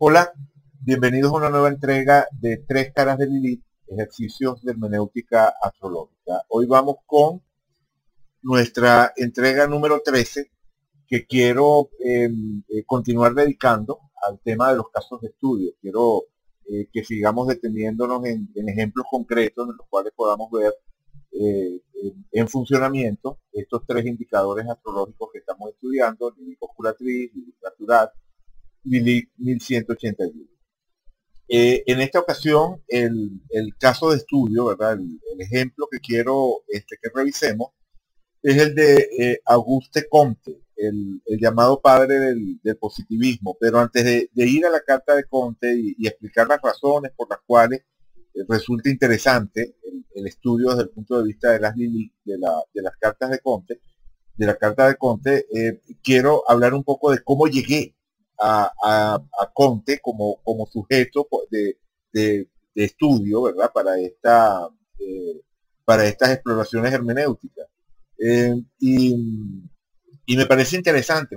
Hola, bienvenidos a una nueva entrega de Tres Caras de Lilith, ejercicios de hermenéutica astrológica. Hoy vamos con nuestra entrega número 13, que quiero continuar dedicando al tema de los casos de estudio. Quiero que sigamos deteniéndonos en ejemplos concretos en los cuales podamos ver en funcionamiento estos tres indicadores astrológicos que estamos estudiando: Lilith osculatriz, Lilith natural, Lilith 1181. En esta ocasión, el caso de estudio, ¿verdad? El ejemplo que quiero que revisemos es el de Auguste Comte, el llamado padre del positivismo. Pero antes de ir a la carta de Comte y explicar las razones por las cuales resulta interesante el estudio desde el punto de vista de las Lilith, de las cartas de Comte, de la carta de Comte, quiero hablar un poco de cómo llegué a Comte como sujeto de estudio, ¿verdad? Para estas exploraciones hermenéuticas. Y me parece interesante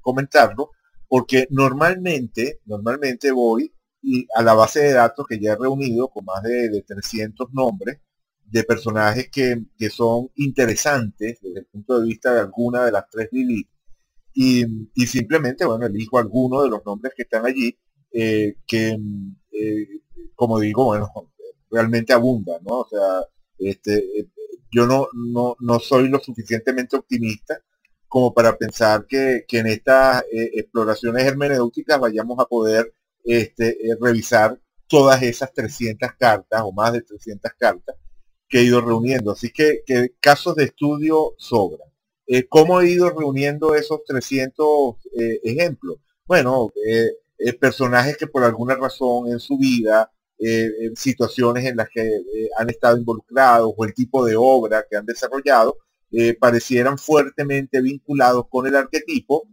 comentarlo, porque normalmente voy a la base de datos que ya he reunido con más de 300 nombres de personajes que son interesantes desde el punto de vista de alguna de las tres Lilith, y simplemente, bueno, elijo algunos de los nombres que están allí, que, como digo, bueno, realmente abundan, ¿no? O sea, yo no soy lo suficientemente optimista como para pensar que en estas exploraciones hermenéuticas vayamos a poder revisar todas esas 300 cartas o más de 300 cartas que he ido reuniendo. Así que casos de estudio sobran. ¿Cómo he ido reuniendo esos 300 ejemplos? Bueno, personajes que por alguna razón en su vida, situaciones en las que han estado involucrados o el tipo de obra que han desarrollado, parecieran fuertemente vinculados con el arquetipo.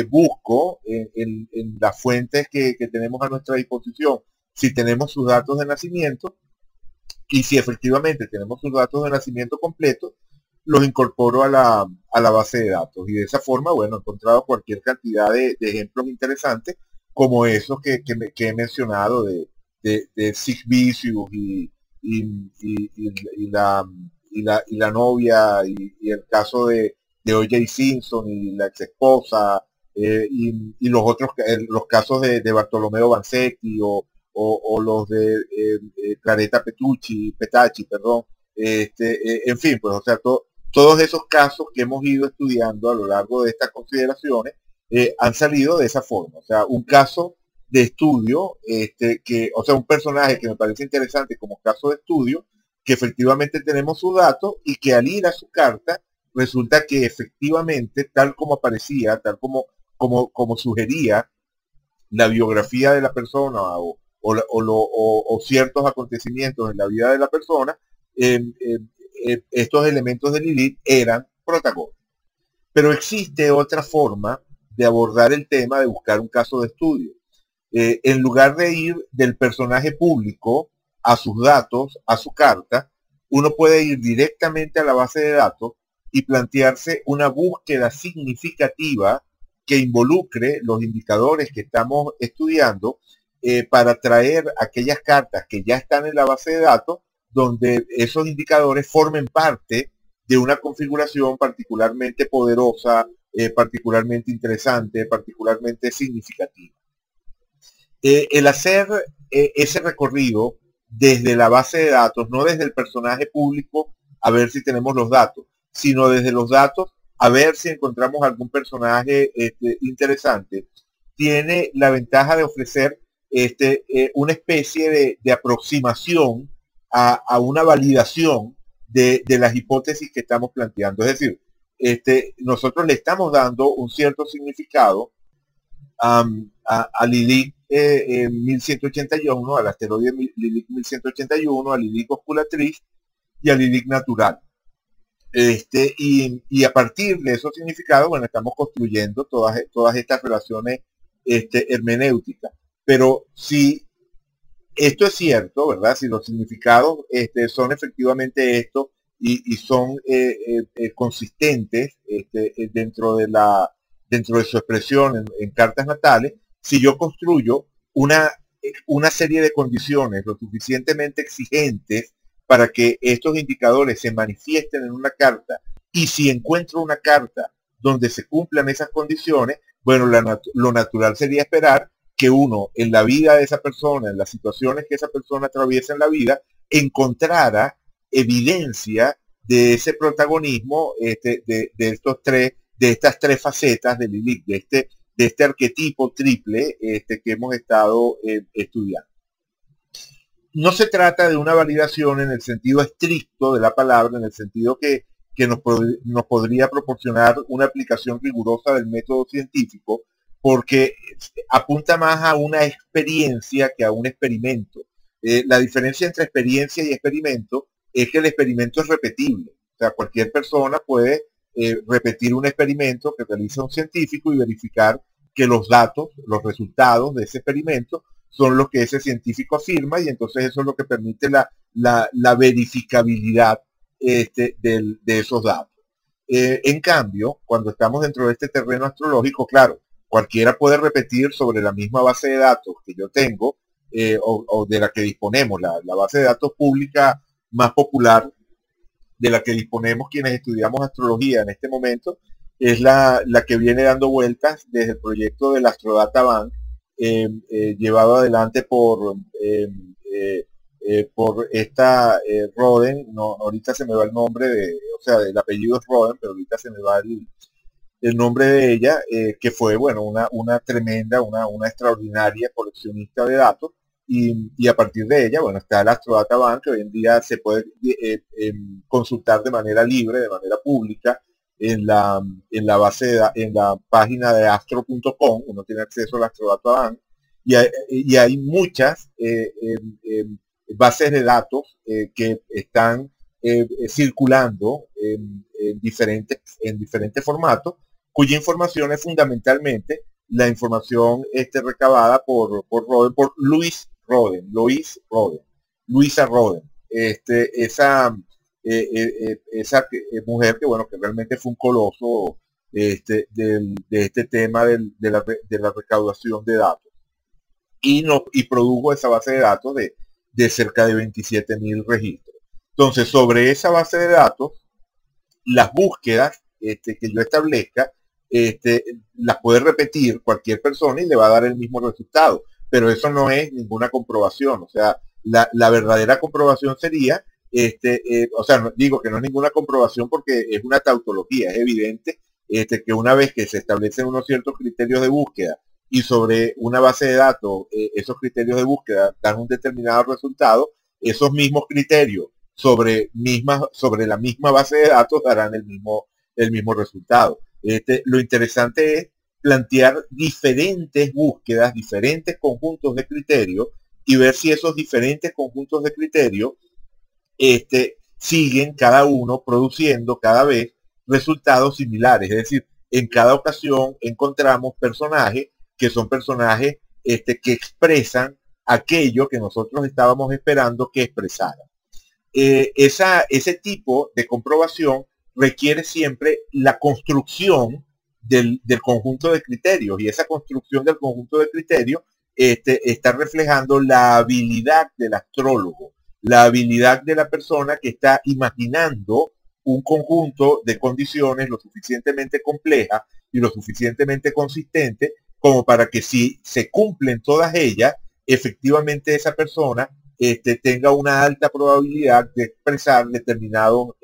Busco en las fuentes que tenemos a nuestra disposición si tenemos sus datos de nacimiento, y si efectivamente tenemos sus datos de nacimiento completos, los incorporo a la base de datos. Y de esa forma, bueno, he encontrado cualquier cantidad de ejemplos interesantes, como esos que he mencionado de Sid Vicious y la novia, y el caso de O.J. Simpson y la ex esposa, y los otros, los casos de Bartolomeo Vanzetti, o los de Claretta Petacci, perdón. En fin, pues, o sea, todos esos casos que hemos ido estudiando a lo largo de estas consideraciones han salido de esa forma. O sea, un caso de estudio, o sea, un personaje que me parece interesante como caso de estudio, que efectivamente tenemos su dato, y que al ir a su carta resulta que efectivamente, tal como aparecía, como sugería la biografía de la persona, o ciertos acontecimientos en la vida de la persona, estos elementos de Lilith eran protagónicos. Pero existe otra forma de abordar el tema, de buscar un caso de estudio. En lugar de ir del personaje público a sus datos, a su carta, uno puede ir directamente a la base de datos y plantearse una búsqueda significativa que involucre los indicadores que estamos estudiando, para traer aquellas cartas que ya están en la base de datos, donde esos indicadores formen parte de una configuración particularmente poderosa, particularmente interesante, particularmente significativa. El hacer ese recorrido desde la base de datos, no desde el personaje público a ver si tenemos los datos, sino desde los datos a ver si encontramos algún personaje interesante, tiene la ventaja de ofrecer una especie de aproximación a una validación de las hipótesis que estamos planteando. Es decir, nosotros le estamos dando un cierto significado a Lilith 1181, al asteroide Lilith 1181, a Lilith osculatriz y a Lilith natural. Y a partir de esos significados, bueno, estamos construyendo todas estas relaciones hermenéuticas. Pero si esto es cierto, ¿verdad? Si los significados son efectivamente estos, y son consistentes dentro de su expresión en cartas natales, si yo construyo una serie de condiciones lo suficientemente exigentes para que estos indicadores se manifiesten en una carta, y si encuentro una carta donde se cumplan esas condiciones, bueno, lo natural sería esperar que uno en la vida de esa persona, en las situaciones que esa persona atraviesa en la vida, encontrara evidencia de ese protagonismo de estas tres facetas de Lilith, de este arquetipo triple que hemos estado estudiando. No se trata de una validación en el sentido estricto de la palabra, en el sentido que nos podría proporcionar una aplicación rigurosa del método científico, porque apunta más a una experiencia que a un experimento. La diferencia entre experiencia y experimento es que el experimento es repetible. O sea, cualquier persona puede repetir un experimento que realiza un científico y verificar que los datos, los resultados de ese experimento son los que ese científico afirma, y entonces eso es lo que permite la verificabilidad de esos datos. En cambio, cuando estamos dentro de este terreno astrológico, claro, cualquiera puede repetir sobre la misma base de datos que yo tengo o de la que disponemos, la base de datos pública más popular de la que disponemos quienes estudiamos astrología en este momento, es la que viene dando vueltas desde el proyecto del Astrodata Bank, llevado adelante por esta Roden. No, ahorita se me va el nombre o sea, el apellido es Roden, pero ahorita se me va el nombre de ella, que fue, bueno, una tremenda, una extraordinaria coleccionista de datos, y a partir de ella, bueno, está el Astrodata Bank, que hoy en día se puede consultar de manera libre, de manera pública, en la página de astro.com. Uno tiene acceso al Astrodata Bank, y hay muchas bases de datos que están circulando en diferentes formatos, cuya información es fundamentalmente la información recabada por Luisa Roden, esa mujer que, bueno, que realmente fue un coloso de este tema de la recaudación de datos, y produjo esa base de datos de cerca de 27.000 registros. Entonces, sobre esa base de datos, las búsquedas que yo establezca, las puede repetir cualquier persona y le va a dar el mismo resultado, pero eso no es ninguna comprobación. O sea, la verdadera comprobación sería, o sea, digo que no es ninguna comprobación porque es una tautología. Es evidente que una vez que se establecen unos ciertos criterios de búsqueda y sobre una base de datos esos criterios de búsqueda dan un determinado resultado, esos mismos criterios sobre la misma base de datos darán el mismo resultado. Lo interesante es plantear diferentes búsquedas, diferentes conjuntos de criterios, y ver si esos diferentes conjuntos de criterios siguen cada uno produciendo cada vez resultados similares. Es decir, en cada ocasión encontramos personajes que son personajes que expresan aquello que nosotros estábamos esperando que expresaran. Ese tipo de comprobación requiere siempre la construcción del conjunto de criterios, y esa construcción del conjunto de criterios está reflejando la habilidad del astrólogo, la habilidad de la persona que está imaginando un conjunto de condiciones lo suficientemente compleja y lo suficientemente consistente como para que, si se cumplen todas ellas, efectivamente esa persona tenga una alta probabilidad de expresar determinado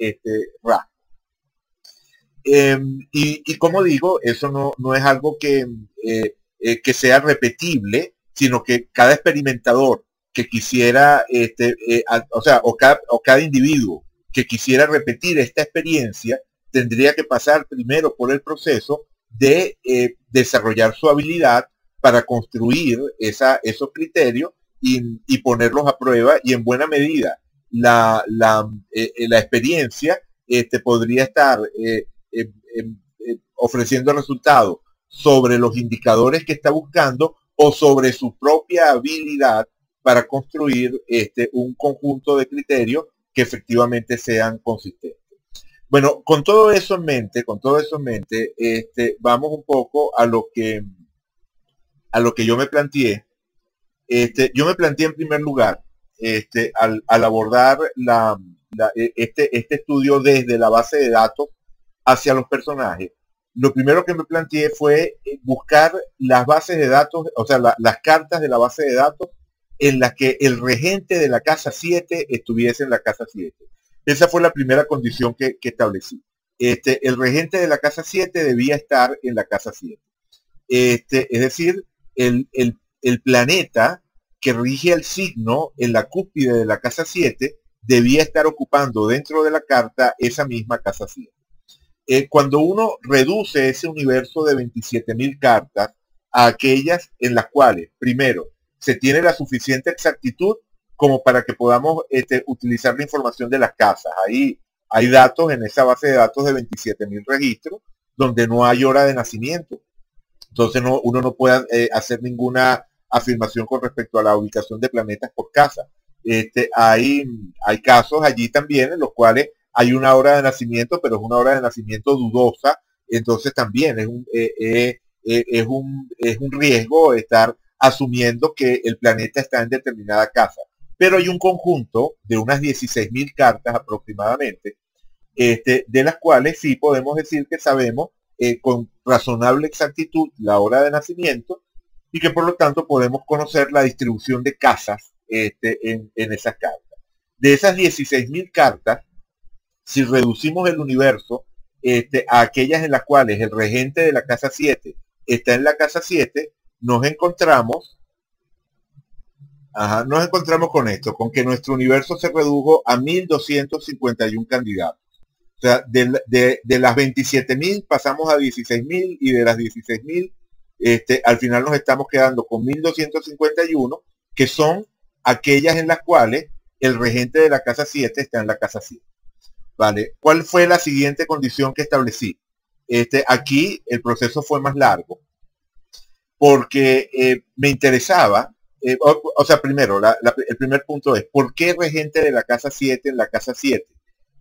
rasgo. Y como digo, eso no es algo que sea repetible, sino que cada experimentador que quisiera, o cada individuo que quisiera repetir esta experiencia, tendría que pasar primero por el proceso de desarrollar su habilidad para construir esos criterios y ponerlos a prueba, y en buena medida la experiencia podría estar ofreciendo resultados sobre los indicadores que está buscando o sobre su propia habilidad para construir un conjunto de criterios que efectivamente sean consistentes. Bueno, con todo eso en mente, vamos un poco a lo que a lo que yo me planteé, yo me planteé en primer lugar, al abordar este estudio desde la base de datos hacia los personajes, lo primero que me planteé fue buscar las bases de datos, o sea, las cartas de la base de datos en las que el regente de la casa 7 estuviese en la casa 7. Esa fue la primera condición que establecí. El regente de la casa 7 debía estar en la casa 7. Es decir, el planeta que rige el signo en la cúspide de la casa 7 debía estar ocupando dentro de la carta esa misma casa 7. Cuando uno reduce ese universo de 27.000 cartas a aquellas en las cuales, primero, se tiene la suficiente exactitud como para que podamos utilizar la información de las casas. Ahí hay datos en esa base de datos de 27.000 registros donde no hay hora de nacimiento. Entonces uno no puede hacer ninguna afirmación con respecto a la ubicación de planetas por casa. Hay casos allí también en los cuales hay una hora de nacimiento, pero es una hora de nacimiento dudosa, entonces también es un riesgo estar asumiendo que el planeta está en determinada casa. Pero hay un conjunto de unas 16.000 cartas aproximadamente, de las cuales sí podemos decir que sabemos con razonable exactitud la hora de nacimiento y que por lo tanto podemos conocer la distribución de casas en esas cartas. De esas 16.000 cartas, si reducimos el universo a aquellas en las cuales el regente de la casa 7 está en la casa 7, nos encontramos con esto, con que nuestro universo se redujo a 1.251 candidatos. O sea, de las 27.000 pasamos a 16.000 y de las 16.000 al final nos estamos quedando con 1.251, que son aquellas en las cuales el regente de la casa 7 está en la casa 7. ¿Vale? ¿Cuál fue la siguiente condición que establecí? Aquí el proceso fue más largo porque me interesaba, o sea, primero, el primer punto es, ¿por qué regente de la casa 7 en la casa 7?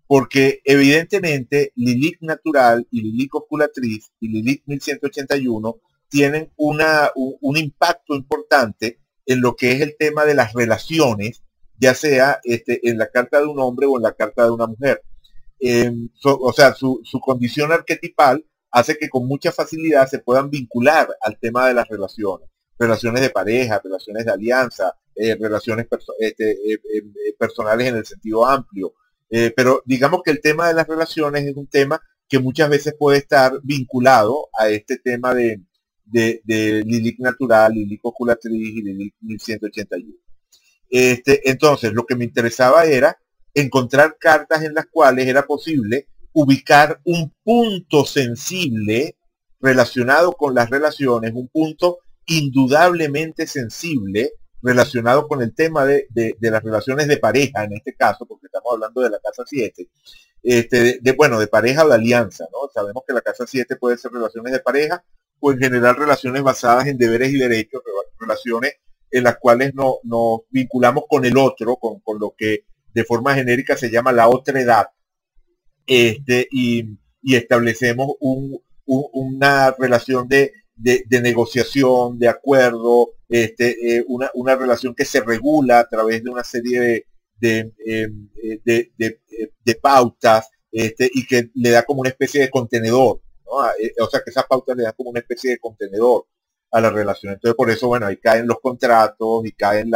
Porque evidentemente Lilith natural y Lilith osculatriz y Lilith 1181 tienen un impacto importante en lo que es el tema de las relaciones, ya sea en la carta de un hombre o en la carta de una mujer. O sea, su condición arquetipal hace que con mucha facilidad se puedan vincular al tema de las relaciones de pareja, relaciones de alianza, relaciones personales en el sentido amplio. Pero digamos que el tema de las relaciones es un tema que muchas veces puede estar vinculado a este tema de Lilith natural, Lilith osculatriz y Lilith 1181. Entonces, lo que me interesaba era encontrar cartas en las cuales era posible ubicar un punto sensible relacionado con las relaciones, un punto indudablemente sensible relacionado con el tema de las relaciones de pareja, en este caso, porque estamos hablando de la casa 7, de pareja o de alianza, ¿no? Sabemos que la casa 7 puede ser relaciones de pareja o en general relaciones basadas en deberes y derechos, relaciones en las cuales nos vinculamos con el otro, con lo que de forma genérica se llama la otredad, y establecemos una relación de negociación, de acuerdo, una relación que se regula a través de una serie de pautas, y que le da como una especie de contenedor, ¿no? O sea, que esas pautas le dan como una especie de contenedor a la relación. Entonces, por eso, bueno, ahí caen los contratos, y caen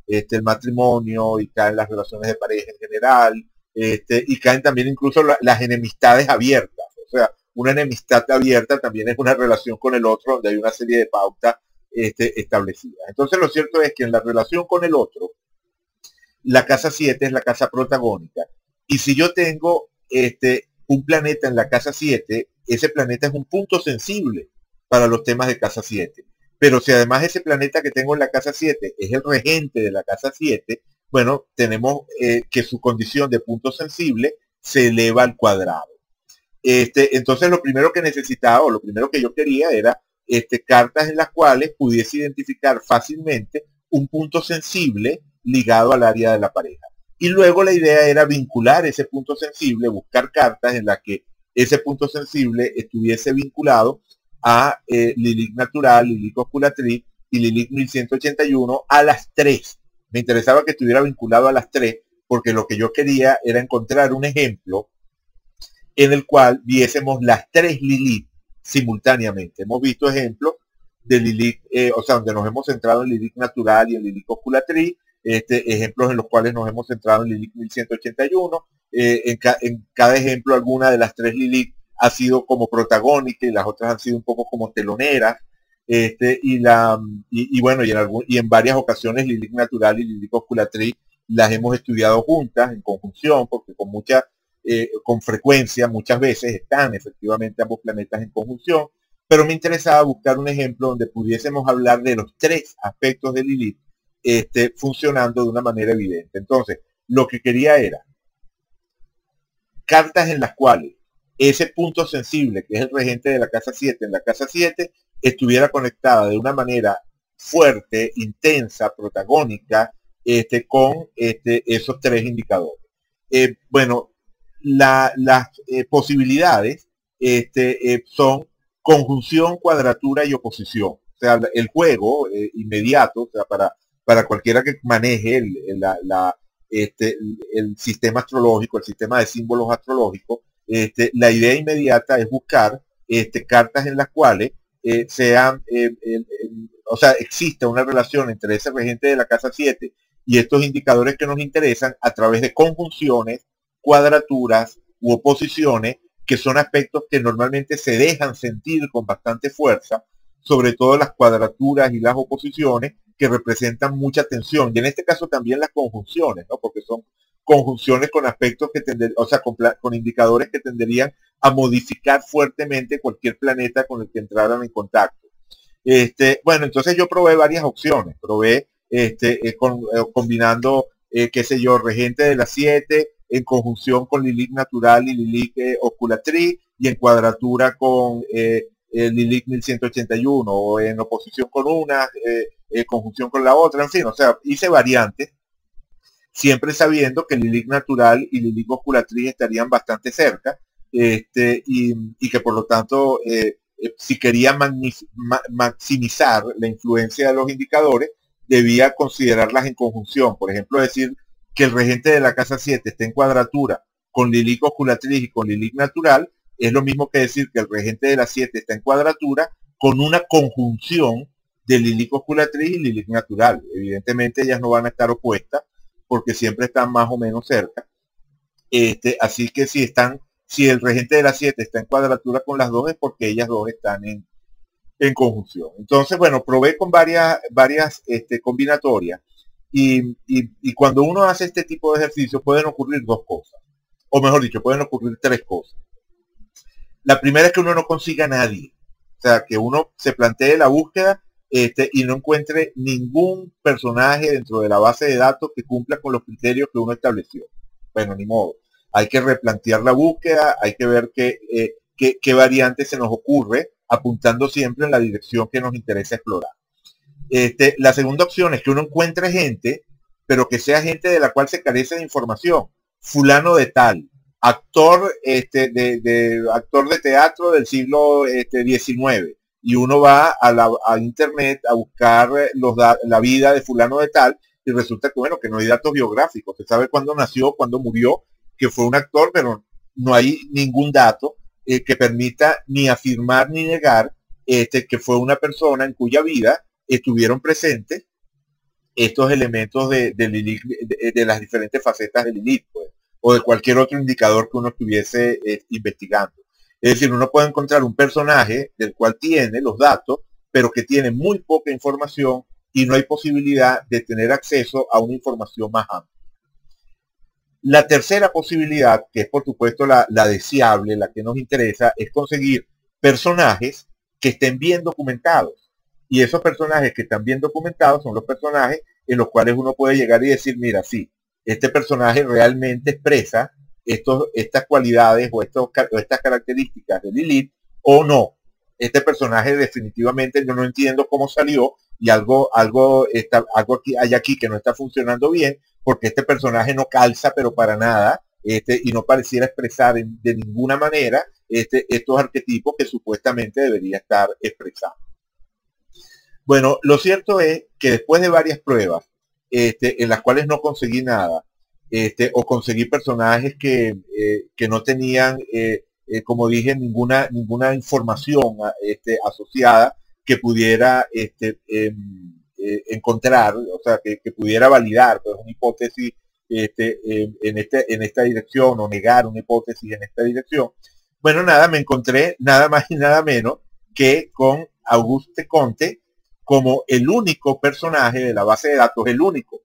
el matrimonio, y caen las relaciones de pareja en general, y caen también incluso las enemistades abiertas. O sea, una enemistad abierta también es una relación con el otro donde hay una serie de pautas establecidas. Entonces, lo cierto es que en la relación con el otro, la casa 7 es la casa protagónica. Y si yo tengo un planeta en la casa 7, ese planeta es un punto sensible para los temas de casa 7. Pero si además ese planeta que tengo en la casa 7 es el regente de la casa 7, bueno, tenemos que su condición de punto sensible se eleva al cuadrado. Entonces lo primero que necesitaba, o lo primero que yo quería era cartas en las cuales pudiese identificar fácilmente un punto sensible ligado al área de la pareja. Y luego la idea era vincular ese punto sensible, buscar cartas en las que ese punto sensible estuviese vinculado a Lilith natural, Lilith osculatriz y Lilith 1181 a las 3. Me interesaba que estuviera vinculado a las 3, porque lo que yo quería era encontrar un ejemplo en el cual viésemos las 3 Lilith simultáneamente. Hemos visto ejemplos de Lilith, o sea, donde nos hemos centrado en Lilith natural y en Lilith osculatriz, ejemplos en los cuales nos hemos centrado en Lilith 1181. En cada ejemplo, alguna de las 3 Lilith ha sido como protagónica y las otras han sido un poco como teloneras. Bueno, y en varias ocasiones Lilith natural y Lilith osculatriz las hemos estudiado juntas, en conjunción, porque con frecuencia, muchas veces están efectivamente ambos planetas en conjunción, pero me interesaba buscar un ejemplo donde pudiésemos hablar de los 3 aspectos de Lilith funcionando de una manera evidente. Entonces, lo que quería era cartas en las cuales ese punto sensible, que es el regente de la casa 7, en la casa 7, estuviera conectada de una manera fuerte, intensa, protagónica, con esos 3 indicadores. Bueno, las posibilidades son conjunción, cuadratura y oposición. O sea, el juego inmediato, o sea, para cualquiera que maneje el sistema astrológico, el sistema de símbolos astrológicos, la idea inmediata es buscar cartas en las cuales o sea, exista una relación entre ese regente de la casa 7 y estos indicadores que nos interesan a través de conjunciones, cuadraturas u oposiciones, que son aspectos que normalmente se dejan sentir con bastante fuerza, sobre todo las cuadraturas y las oposiciones, que representan mucha tensión, y en este caso también las conjunciones, ¿no? Porque son conjunciones con aspectos que o sea, con indicadores que tenderían a modificar fuertemente cualquier planeta con el que entraran en contacto. Bueno, entonces yo probé varias opciones, probé combinando, qué sé yo, regente de las 7 en conjunción con Lilith natural y Lilith osculatriz, y en cuadratura con Lilith 1181, o en oposición con una, conjunción con la otra, en fin, o sea, hice variantes, siempre sabiendo que Lilith natural y Lilith osculatriz estarían bastante cerca, y que por lo tanto, si quería maximizar la influencia de los indicadores, debía considerarlas en conjunción. Por ejemplo, decir que el regente de la casa 7 esté en cuadratura con Lilith osculatriz y con Lilith natural, es lo mismo que decir que el regente de la 7 está en cuadratura con una conjunción de Lilith osculatriz y Lilith natural. Evidentemente ellas no van a estar opuestas, porque siempre están más o menos cerca. Así que si el regente de la 7 está en cuadratura con las dos, es porque ellas dos están en conjunción. Entonces, bueno, probé con varias combinatorias, y cuando uno hace este tipo de ejercicio pueden ocurrir 2 cosas, o mejor dicho, pueden ocurrir 3 cosas. La primera es que uno no consiga a nadie, o sea, que uno se plantee la búsqueda y no encuentre ningún personaje dentro de la base de datos que cumpla con los criterios que uno estableció. Bueno, ni modo. Hay que replantear la búsqueda, hay que ver qué variante se nos ocurre, apuntando siempre en la dirección que nos interesa explorar. La segunda opción es que uno encuentre gente, pero que sea gente de la cual se carece de información. Fulano de tal, actor, actor de teatro del siglo XIX, y uno va a internet a buscar la vida de fulano de tal, y resulta que, bueno, que no hay datos biográficos. Se sabe cuándo nació, cuándo murió, que fue un actor, pero no hay ningún dato que permita ni afirmar ni negar que fue una persona en cuya vida estuvieron presentes estos elementos de Lilith, de las diferentes facetas de Lilith, pues, o de cualquier otro indicador que uno estuviese investigando. Es decir, uno puede encontrar un personaje del cual tiene los datos, pero que tiene muy poca información, y no hay posibilidad de tener acceso a una información más amplia. La tercera posibilidad, que es por supuesto la deseable, la que nos interesa, es conseguir personajes que estén bien documentados. Y esos personajes que están bien documentados son los personajes en los cuales uno puede llegar y decir, mira, sí, este personaje realmente expresa estas cualidades o estas características de Lilith, o no. Este personaje definitivamente yo no entiendo cómo salió, y algo hay aquí que no está funcionando bien, porque este personaje no calza pero para nada, y no pareciera expresar de ninguna manera estos arquetipos que supuestamente debería estar expresando. Bueno, lo cierto es que después de varias pruebas, en las cuales no conseguí nada, o conseguí personajes que no tenían, como dije, ninguna información asociada que pudiera encontrar, o sea, que pudiera validar pues, una hipótesis en esta dirección o negar una hipótesis en esta dirección. Bueno, nada, me encontré nada más y nada menos que con Auguste Comte como el único personaje de la base de datos, el único,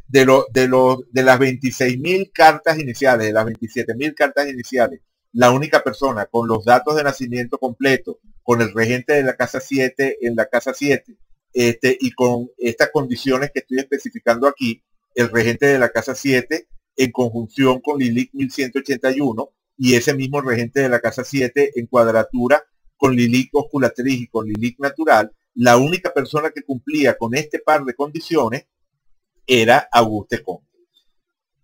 de las 26.000 cartas iniciales, de las 27.000 cartas iniciales, la única persona con los datos de nacimiento completo, con el regente de la casa 7 en la casa 7, y con estas condiciones que estoy especificando aquí, el regente de la casa 7 en conjunción con Lilith 1181 y ese mismo regente de la casa 7 en cuadratura con Lilith osculatriz y con Lilith natural, la única persona que cumplía con este par de condiciones era Auguste Comte.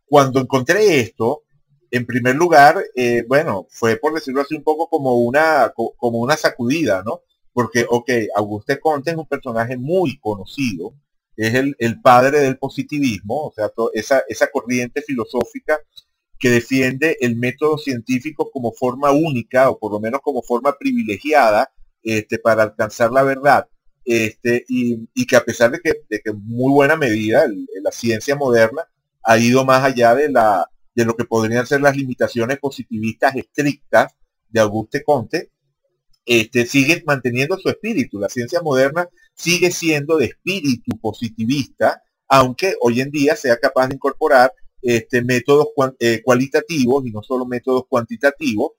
Cuando encontré esto, en primer lugar, bueno, fue por decirlo así un poco como una sacudida, ¿no? Porque, ok, Auguste Comte es un personaje muy conocido, es el padre del positivismo, o sea, esa corriente filosófica que defiende el método científico como forma única, o por lo menos como forma privilegiada, para alcanzar la verdad. Y que a pesar de que en muy buena medida la ciencia moderna ha ido más allá de lo que podrían ser las limitaciones positivistas estrictas de Auguste Comte, sigue manteniendo su espíritu. La ciencia moderna sigue siendo de espíritu positivista, aunque hoy en día sea capaz de incorporar métodos cualitativos y no solo métodos cuantitativos.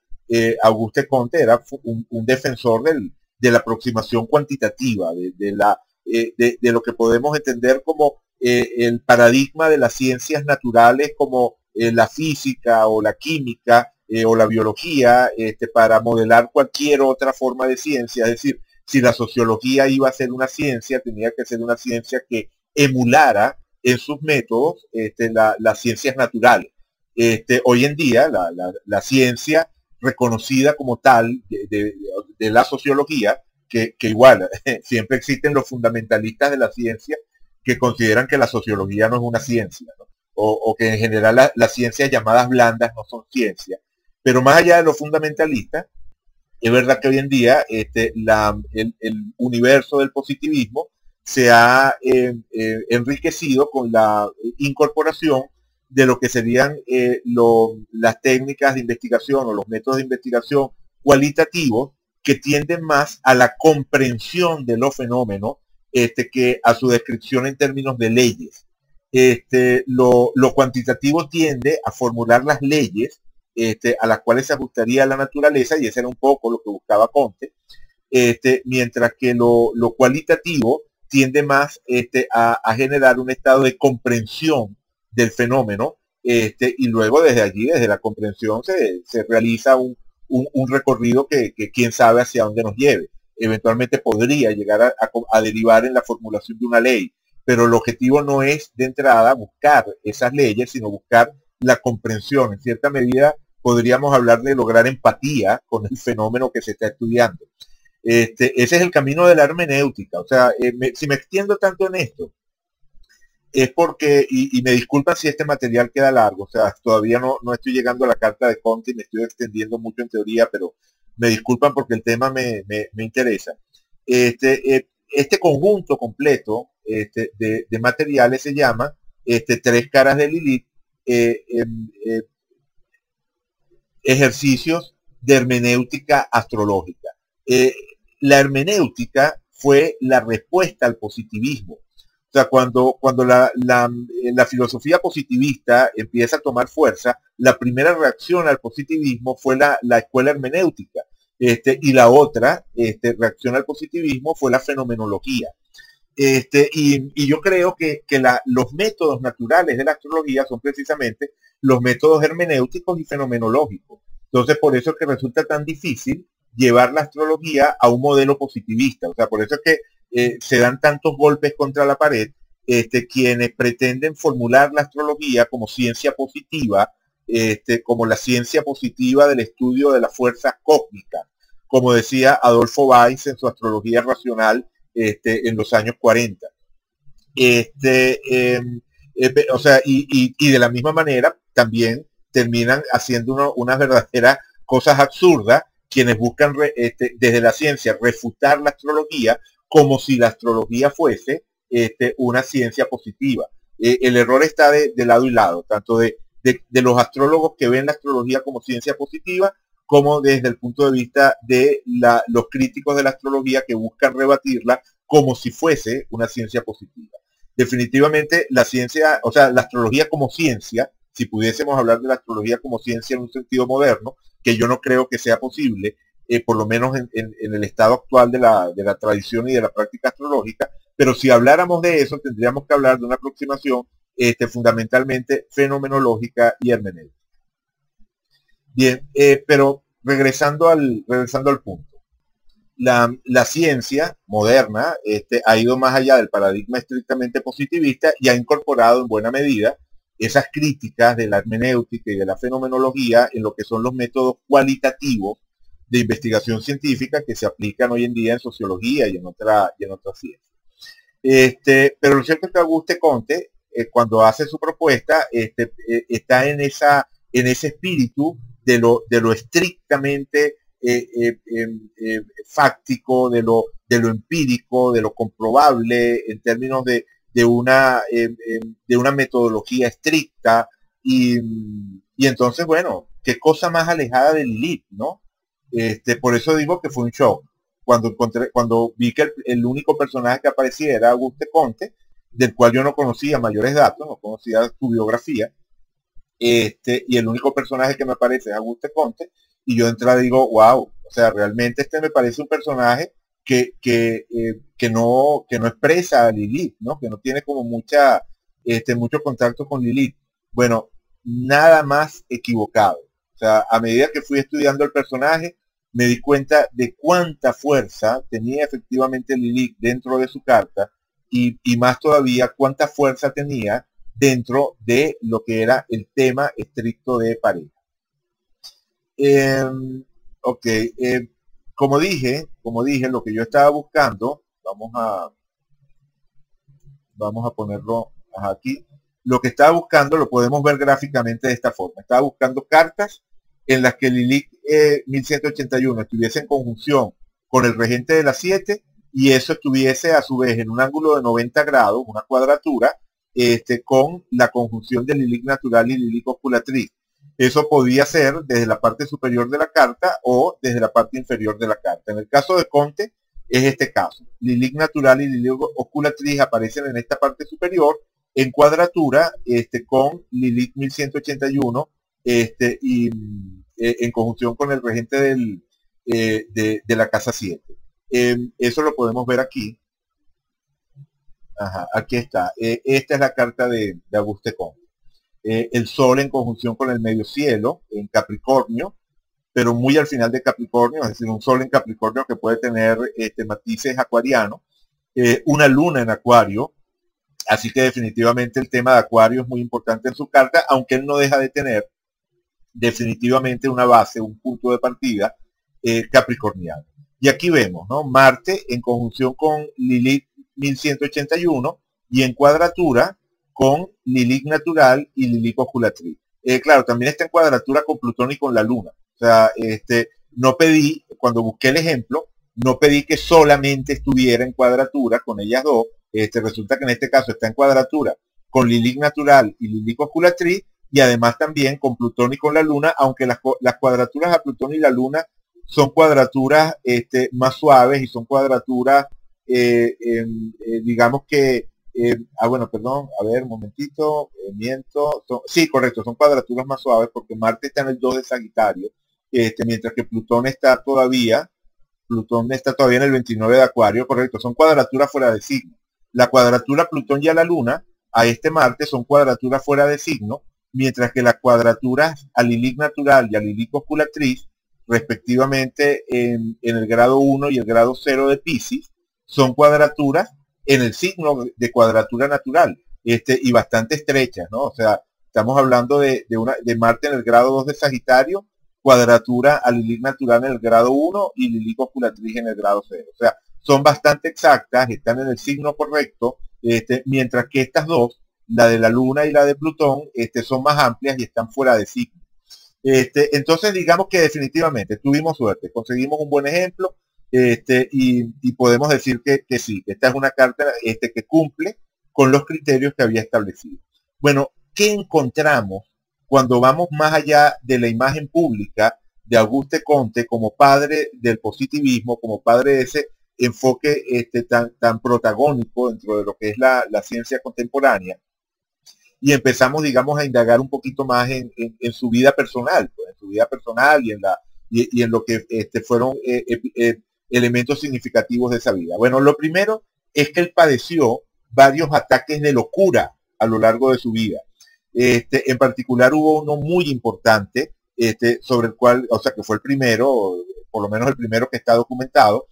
Auguste Comte era un defensor de la aproximación cuantitativa, de lo que podemos entender como el paradigma de las ciencias naturales como la física o la química o la biología para modelar cualquier otra forma de ciencia. Es decir, si la sociología iba a ser una ciencia, tenía que ser una ciencia que emulara en sus métodos las ciencias naturales. Hoy en día la ciencia reconocida como tal de la sociología, que igual siempre existen los fundamentalistas de la ciencia que consideran que la sociología no es una ciencia, ¿no? O que en general las ciencias llamadas blandas no son ciencias. Pero más allá de los fundamentalistas, es verdad que hoy en día el universo del positivismo se ha enriquecido con la incorporación de lo que serían las técnicas de investigación o los métodos de investigación cualitativos que tienden más a la comprensión de los fenómenos que a su descripción en términos de leyes. Lo cuantitativo tiende a formular las leyes a las cuales se ajustaría la naturaleza, y ese era un poco lo que buscaba Comte, mientras que lo cualitativo tiende más a generar un estado de comprensión del fenómeno, y luego desde allí, desde la comprensión, se realiza un recorrido que quién sabe hacia dónde nos lleve. Eventualmente podría llegar a derivar en la formulación de una ley, pero el objetivo no es de entrada buscar esas leyes, sino buscar la comprensión. En cierta medida podríamos hablar de lograr empatía con el fenómeno que se está estudiando. Ese es el camino de la hermenéutica. O sea, si me extiendo tanto en esto, es porque, y me disculpan si este material queda largo, o sea, todavía no estoy llegando a la carta de Comte y me estoy extendiendo mucho en teoría, pero me disculpan porque el tema me interesa. Este conjunto completo de materiales se llama Tres caras de Lilith, ejercicios de hermenéutica astrológica. La hermenéutica fue la respuesta al positivismo. O sea, cuando la filosofía positivista empieza a tomar fuerza, la primera reacción al positivismo fue la escuela hermenéutica. Y la otra reacción al positivismo fue la fenomenología. Y yo creo que los métodos naturales de la astrología son precisamente los métodos hermenéuticos y fenomenológicos. Entonces, por eso es que resulta tan difícil llevar la astrología a un modelo positivista. O sea, por eso es que se dan tantos golpes contra la pared quienes pretenden formular la astrología como ciencia positiva, como la ciencia positiva del estudio de las fuerzas cósmicas. Como decía Adolfo Weiss en su Astrología Racional, en los años 40. O sea, y de la misma manera también terminan haciendo unas verdaderas cosas absurdas quienes buscan desde la ciencia refutar la astrología como si la astrología fuese una ciencia positiva. El error está de lado y lado, tanto de los astrólogos que ven la astrología como ciencia positiva, como desde el punto de vista de los críticos de la astrología que buscan rebatirla como si fuese una ciencia positiva. Definitivamente la ciencia, o sea, la astrología como ciencia, si pudiésemos hablar de la astrología como ciencia en un sentido moderno, que yo no creo que sea posible, por lo menos en el estado actual de la tradición y de la práctica astrológica, pero si habláramos de eso, tendríamos que hablar de una aproximación fundamentalmente fenomenológica y hermenéutica. Bien, pero regresando al punto. La ciencia moderna ha ido más allá del paradigma estrictamente positivista y ha incorporado en buena medida esas críticas de la hermenéutica y de la fenomenología en lo que son los métodos cualitativos de investigación científica que se aplican hoy en día en sociología y en otras ciencias. Pero lo cierto es que Auguste Comte, cuando hace su propuesta, está en ese espíritu de lo estrictamente fáctico, de lo empírico, de lo comprobable en términos de una metodología estricta y entonces, bueno, qué cosa más alejada del Lilith, ¿no? Por eso digo que fue un shock. Cuando vi que el único personaje que aparecía era Auguste Comte, del cual yo no conocía mayores datos, no conocía su biografía, y el único personaje que me aparece es Auguste Comte, y yo de entrada digo, wow, o sea, realmente me parece un personaje que no expresa a Lilith, ¿no? Que no tiene como mucho contacto con Lilith. Bueno, nada más equivocado. O sea, a medida que fui estudiando el personaje, me di cuenta de cuánta fuerza tenía efectivamente Lilith dentro de su carta y más todavía cuánta fuerza tenía dentro de lo que era el tema estricto de pareja. Ok, como dije, lo que yo estaba buscando, vamos a ponerlo aquí, lo que estaba buscando lo podemos ver gráficamente de esta forma. Estaba buscando cartas en las que Lilith 1181 estuviese en conjunción con el regente de las 7 y eso estuviese a su vez en un ángulo de 90 grados, una cuadratura, con la conjunción de Lilith natural y Lilith osculatriz. Eso podía ser desde la parte superior de la carta o desde la parte inferior de la carta. En el caso de Comte es este caso. Lilith natural y Lilith osculatriz aparecen en esta parte superior en cuadratura con Lilith 1181 y en conjunción con el regente de la casa 7. Eso lo podemos ver aquí. Ajá, aquí está. Esta es la carta de Auguste Comte. El Sol en conjunción con el medio cielo en Capricornio, pero muy al final de Capricornio, es decir, un Sol en Capricornio que puede tener matices acuarianos, una Luna en Acuario, así que definitivamente el tema de Acuario es muy importante en su carta, aunque él no deja de tener definitivamente una base, un punto de partida capricorniano. Y aquí vemos, ¿no? Marte en conjunción con Lilith 1181 y en cuadratura con Lilith natural y Lilith osculatriz. Claro, también está en cuadratura con Plutón y con la Luna. O sea, no pedí, cuando busqué el ejemplo, no pedí que solamente estuviera en cuadratura con ellas dos. Resulta que en este caso está en cuadratura con Lilith natural y Lilith osculatriz y además también con Plutón y con la Luna, aunque las cuadraturas a Plutón y la Luna son cuadraturas más suaves y son cuadraturas, digamos que bueno, perdón, a ver, un momentito, miento. Sí, correcto, son cuadraturas más suaves porque Marte está en el 2 de Sagitario, mientras que Plutón está todavía en el 29 de Acuario, correcto, son cuadraturas fuera de signo. La cuadratura Plutón y a la Luna, a Marte, son cuadraturas fuera de signo, mientras que las cuadraturas a Lilith natural y a Lilith osculatriz, respectivamente en el grado 1 y el grado 0 de Piscis, son cuadraturas en el signo de cuadratura natural, y bastante estrechas, ¿no? O sea, estamos hablando de Marte en el grado 2 de Sagitario, cuadratura a Lilith natural en el grado 1 y Lilith osculatriz en el grado 0. O sea, son bastante exactas, están en el signo correcto, mientras que estas dos, la de la Luna y la de Plutón, son más amplias y están fuera de signo. Entonces digamos que definitivamente tuvimos suerte, conseguimos un buen ejemplo, y podemos decir que sí, esta es una carta que cumple con los criterios que había establecido. Bueno, ¿qué encontramos cuando vamos más allá de la imagen pública de Auguste Comte como padre del positivismo, como padre de ese enfoque tan protagónico dentro de lo que es la ciencia contemporánea? Y empezamos, digamos, a indagar un poquito más en su vida personal, pues, en su vida personal y en lo que fueron elementos significativos de esa vida. Bueno, lo primero es que él padeció varios ataques de locura a lo largo de su vida. En particular hubo uno muy importante, sobre el cual, o sea, que fue el primero, por lo menos el primero que está documentado,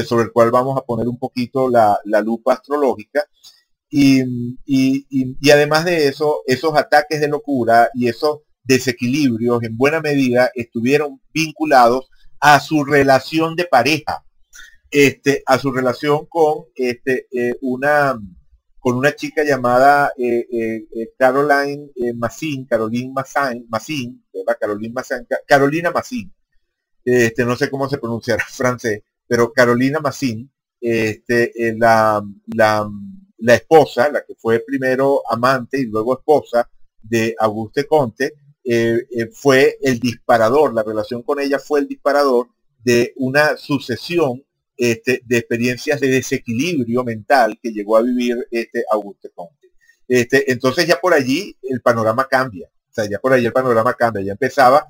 sobre el cual vamos a poner un poquito la lupa astrológica. Y además de eso, esos ataques de locura y esos desequilibrios en buena medida estuvieron vinculados a su relación de pareja, a su relación con una chica llamada Carolina Massin, no sé cómo se pronunciará en francés, pero Carolina Massin, la esposa, la que fue primero amante y luego esposa de Auguste Comte, fue el disparador, la relación con ella fue el disparador de una sucesión de experiencias de desequilibrio mental que llegó a vivir Auguste Comte. Entonces ya por allí el panorama cambia, o sea, ya por allí el panorama cambia, ya empezaba,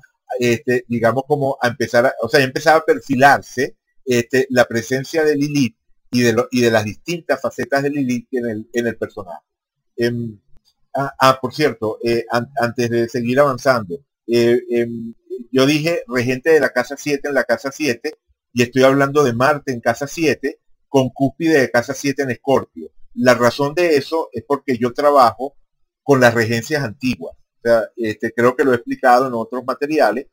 digamos, como a empezar, o sea, ya empezaba a perfilarse la presencia de Lilith y de las distintas facetas de Lilith en el personaje. Por cierto, antes de seguir avanzando, yo dije regente de la casa 7 en la casa 7, y estoy hablando de Marte en casa 7, con cúspide de casa 7 en Escorpio. La razón de eso es porque yo trabajo con las regencias antiguas. O sea, creo que lo he explicado en otros materiales.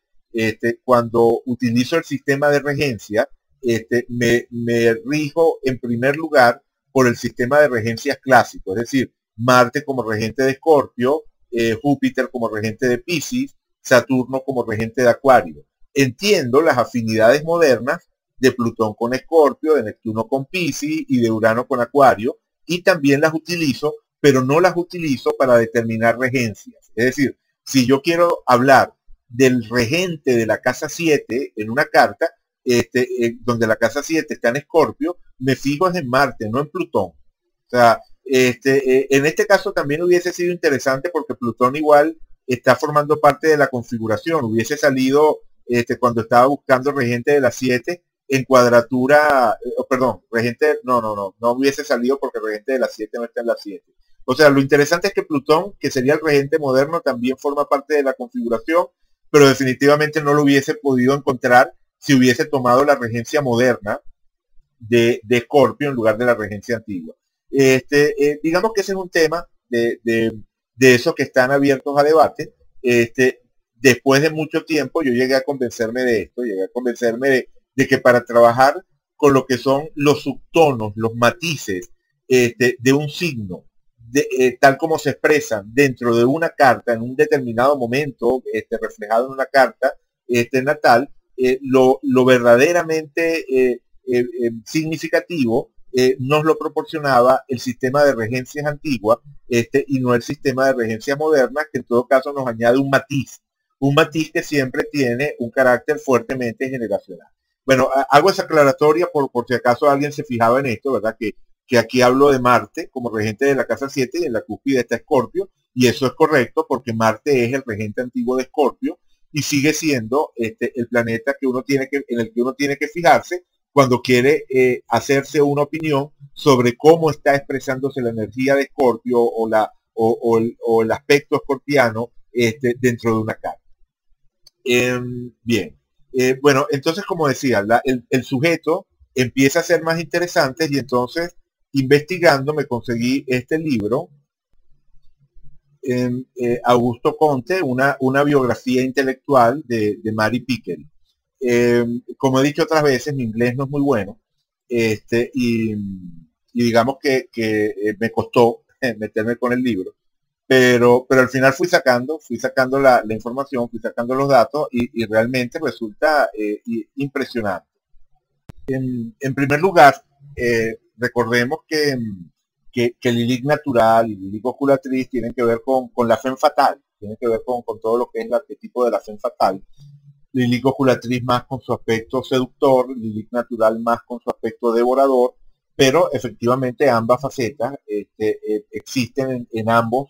Cuando utilizo el sistema de regencia, me rijo en primer lugar por el sistema de regencias clásico, es decir, Marte como regente de Escorpio, Júpiter como regente de Piscis, Saturno como regente de Acuario. Entiendo las afinidades modernas de Plutón con Escorpio, de Neptuno con Piscis y de Urano con Acuario, y también las utilizo, pero no las utilizo para determinar regencias. Es decir, si yo quiero hablar del regente de la casa 7 en una carta, donde la casa 7 está en Escorpio, me fijo en Marte, no en Plutón. O sea, en este caso también hubiese sido interesante porque Plutón igual está formando parte de la configuración. Hubiese salido cuando estaba buscando regente de la 7 en cuadratura, perdón, regente, no hubiese salido porque regente de la 7 no está en la 7. O sea, lo interesante es que Plutón, que sería el regente moderno, también forma parte de la configuración, pero definitivamente no lo hubiese podido encontrar si hubiese tomado la regencia moderna de Escorpio en lugar de la regencia antigua. Digamos que ese es un tema de esos que están abiertos a debate. Después de mucho tiempo yo llegué a convencerme de esto, llegué a convencerme de que para trabajar con lo que son los subtonos, los matices de un signo, tal como se expresan dentro de una carta en un determinado momento, reflejado en una carta natal, lo verdaderamente significativo nos lo proporcionaba el sistema de regencias antiguas y no el sistema de regencias modernas, que en todo caso nos añade un matiz que siempre tiene un carácter fuertemente generacional. Bueno, hago esa aclaratoria por si acaso alguien se fijaba en esto, ¿verdad? Que aquí hablo de Marte como regente de la casa 7 y en la cúspide está Escorpio, y eso es correcto porque Marte es el regente antiguo de Escorpio y sigue siendo el planeta en el que uno tiene que fijarse cuando quiere hacerse una opinión sobre cómo está expresándose la energía de Escorpio o el aspecto escorpiano dentro de una carta. Bien. Bueno, entonces, como decía, el sujeto empieza a ser más interesante y entonces, investigando, me conseguí este libro, Augusto Comte, una biografía intelectual de Mary Pickering. Como he dicho otras veces, mi inglés no es muy bueno, y digamos que me costó meterme con el libro, pero al final fui sacando la información, fui sacando los datos y realmente resulta impresionante. En primer lugar, recordemos que Lilith natural y Lilith oculatriz tienen que ver con la femme fatal, tienen que ver con todo lo que es el arquetipo de la femme fatal. Lilith oculatriz más con su aspecto seductor, Lilith natural más con su aspecto devorador, pero efectivamente ambas facetas existen en ambos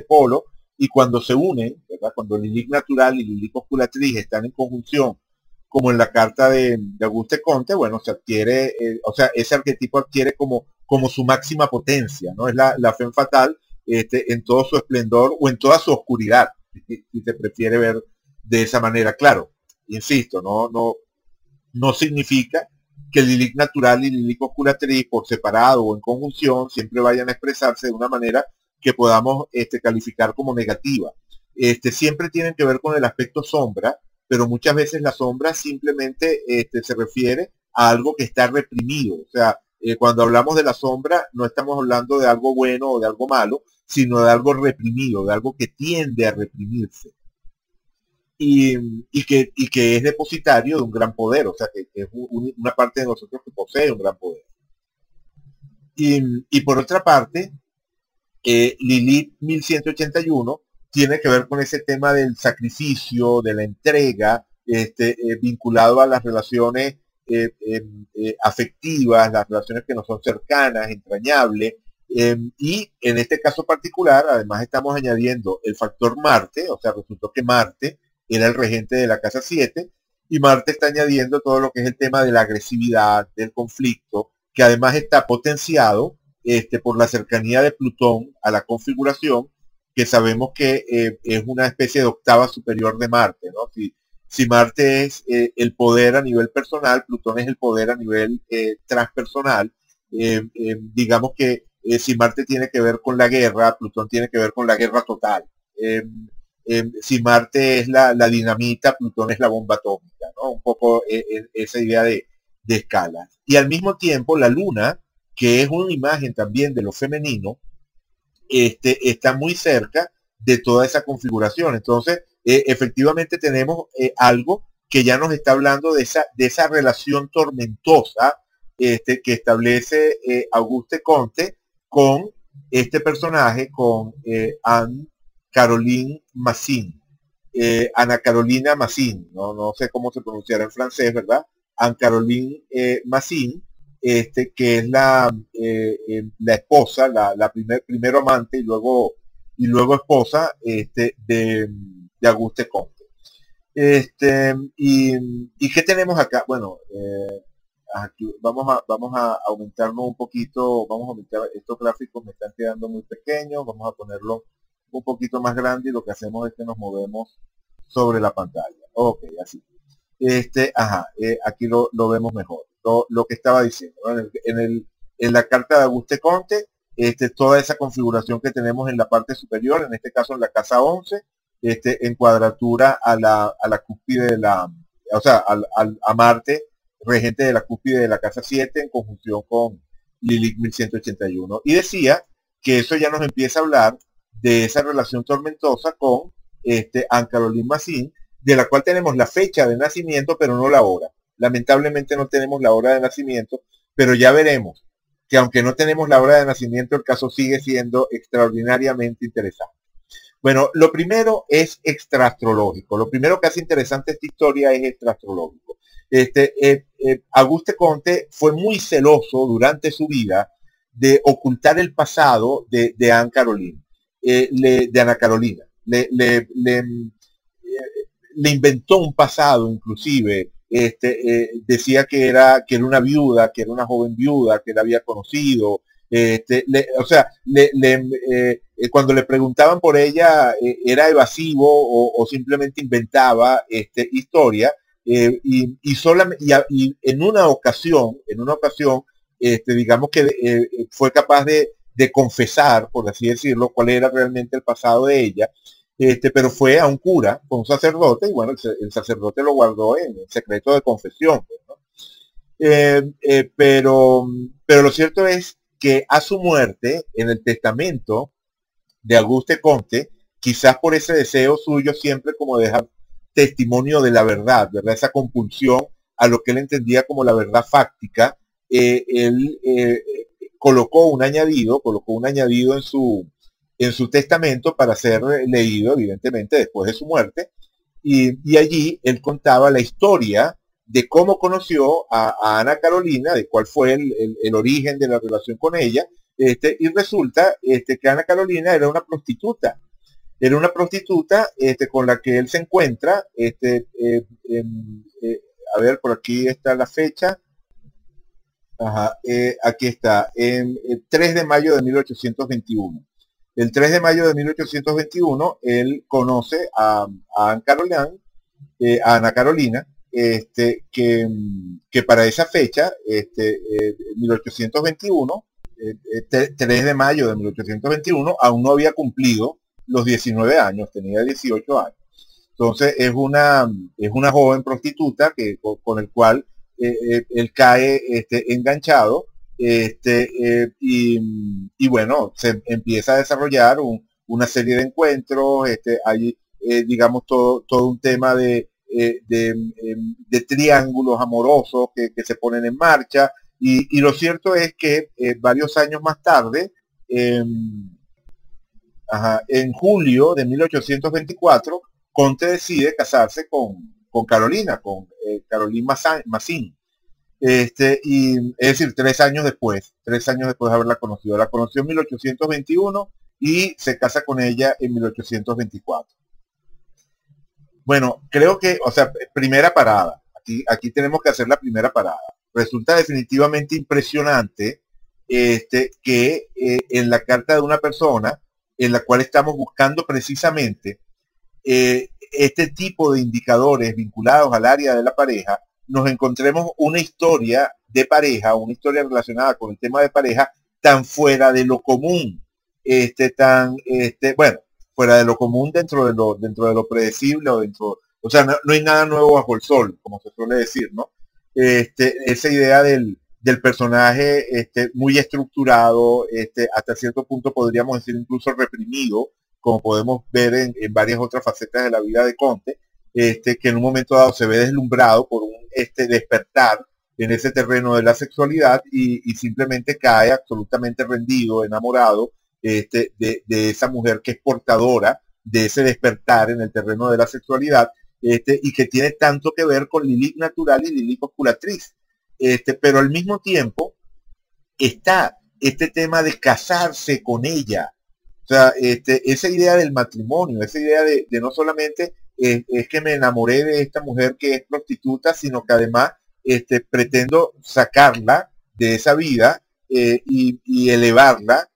polos, y cuando se unen, ¿verdad? Cuando Lilith natural y Lilith oculatriz están en conjunción, como en la carta de Auguste Comte, bueno, se adquiere, o sea, ese arquetipo adquiere como su máxima potencia, ¿no? Es la femme fatal en todo su esplendor o en toda su oscuridad, si se prefiere ver de esa manera. Claro, insisto, no significa que Lilith natural y Lilith osculatriz por separado o en conjunción siempre vayan a expresarse de una manera que podamos calificar como negativa. Siempre tienen que ver con el aspecto sombra, pero muchas veces la sombra simplemente se refiere a algo que está reprimido. O sea, cuando hablamos de la sombra no estamos hablando de algo bueno o de algo malo, sino de algo reprimido, de algo que tiende a reprimirse. Y que es depositario de un gran poder, o sea, que es una parte de nosotros que posee un gran poder. Y por otra parte, Lilith 1181 tiene que ver con ese tema del sacrificio, de la entrega, vinculado a las relaciones afectivas, las relaciones que no son cercanas, entrañables, y en este caso particular, además estamos añadiendo el factor Marte, o sea, resultó que Marte era el regente de la casa 7, y Marte está añadiendo todo lo que es el tema de la agresividad, del conflicto, que además está potenciado por la cercanía de Plutón a la configuración, que sabemos que es una especie de octava superior de Marte, ¿no? Si Marte es el poder a nivel personal, Plutón es el poder a nivel transpersonal. Digamos que si Marte tiene que ver con la guerra, Plutón tiene que ver con la guerra total. Si Marte es la dinamita, Plutón es la bomba atómica, ¿no? Un poco esa idea de escala. Y al mismo tiempo la Luna, que es una imagen también de lo femenino, está muy cerca de toda esa configuración. Entonces, efectivamente tenemos algo que ya nos está hablando de esa relación tormentosa que establece Auguste Comte con este personaje, con Anne Caroline Massin. Ana Carolina Massin, no sé cómo se pronunciará en francés, ¿verdad? Anne Caroline Massin, que es la esposa, la primero amante y luego esposa de Auguste Comte. ¿Y qué tenemos acá? Bueno, aquí vamos a aumentarnos un poquito, vamos a aumentar, estos gráficos me están quedando muy pequeños, vamos a ponerlo un poquito más grande, y lo que hacemos es que nos movemos sobre la pantalla. Ok, así. Aquí lo vemos mejor. Lo que estaba diciendo, ¿no? En la carta de Auguste Comte, toda esa configuración que tenemos en la parte superior, en este caso en la casa 11, en cuadratura a la cúspide de o sea, a Marte, regente de la cúspide de la casa 7, en conjunción con Lilith 1181. Y decía que eso ya nos empieza a hablar de esa relación tormentosa con Anne Caroline Massin, de la cual tenemos la fecha de nacimiento, pero no la hora. Lamentablemente no tenemos la hora de nacimiento, pero ya veremos que aunque no tenemos la hora de nacimiento, el caso sigue siendo extraordinariamente interesante. Bueno, lo primero es extraastrológico. Lo primero que hace interesante esta historia es extraastrológico. Auguste Comte fue muy celoso durante su vida de ocultar el pasado de Anne Caroline, de Ana Carolina. Le inventó un pasado, inclusive. Decía que era una viuda, que era una joven viuda, que él había conocido. O sea, cuando le preguntaban por ella, era evasivo o simplemente inventaba historia. Y en una ocasión, digamos que fue capaz de confesar, por así decirlo, cuál era realmente el pasado de ella. Pero fue a un cura, con un sacerdote, y bueno, el sacerdote lo guardó en secreto de confesión, pues, ¿no? Pero lo cierto es que a su muerte, en el testamento de Auguste Comte, quizás por ese deseo suyo siempre como dejar testimonio de la verdad, ¿verdad? Esa compulsión a lo que él entendía como la verdad fáctica, él colocó un añadido en su testamento para ser leído, evidentemente, después de su muerte, y allí él contaba la historia de cómo conoció a Ana Carolina, de cuál fue el origen de la relación con ella, y resulta que Ana Carolina era una prostituta con la que él se encuentra, a ver, por aquí está la fecha, ajá, aquí está, en el 3 de mayo de 1821. El 3 de mayo de 1821, él conoce a Ana Carolina, a Ana Carolina, que para esa fecha, 1821, 3 de mayo de 1821, aún no había cumplido los 19 años, tenía 18 años. Entonces es una joven prostituta con el cual él cae enganchado y bueno, se empieza a desarrollar una serie de encuentros, hay digamos todo un tema de triángulos amorosos que se ponen en marcha y lo cierto es que varios años más tarde, eh, ajá, en julio de 1824, Conte decide casarse con Carolina, con Caroline Massin. Y es decir, 3 años después de haberla conocido. La conoció en 1821 y se casa con ella en 1824. Bueno, creo que, o sea, primera parada. Aquí tenemos que hacer la primera parada. Resulta definitivamente impresionante que en la carta de una persona en la cual estamos buscando precisamente este tipo de indicadores vinculados al área de la pareja, nos encontremos una historia de pareja, una historia relacionada con el tema de pareja tan fuera de lo común, bueno, fuera de lo común dentro de lo predecible o sea, no hay nada nuevo bajo el sol, como se suele decir, ¿no? Esa idea del personaje muy estructurado, hasta cierto punto podríamos decir incluso reprimido, como podemos ver en varias otras facetas de la vida de Conte, que en un momento dado se ve deslumbrado por un despertar en ese terreno de la sexualidad y simplemente cae absolutamente rendido, enamorado de esa mujer que es portadora de ese despertar en el terreno de la sexualidad y que tiene tanto que ver con Lilith natural y Lilith copulatriz. Pero al mismo tiempo está este tema de casarse con ella. O sea, esa idea del matrimonio, esa idea de no solamente es que me enamoré de esta mujer que es prostituta, sino que además pretendo sacarla de esa vida y elevarla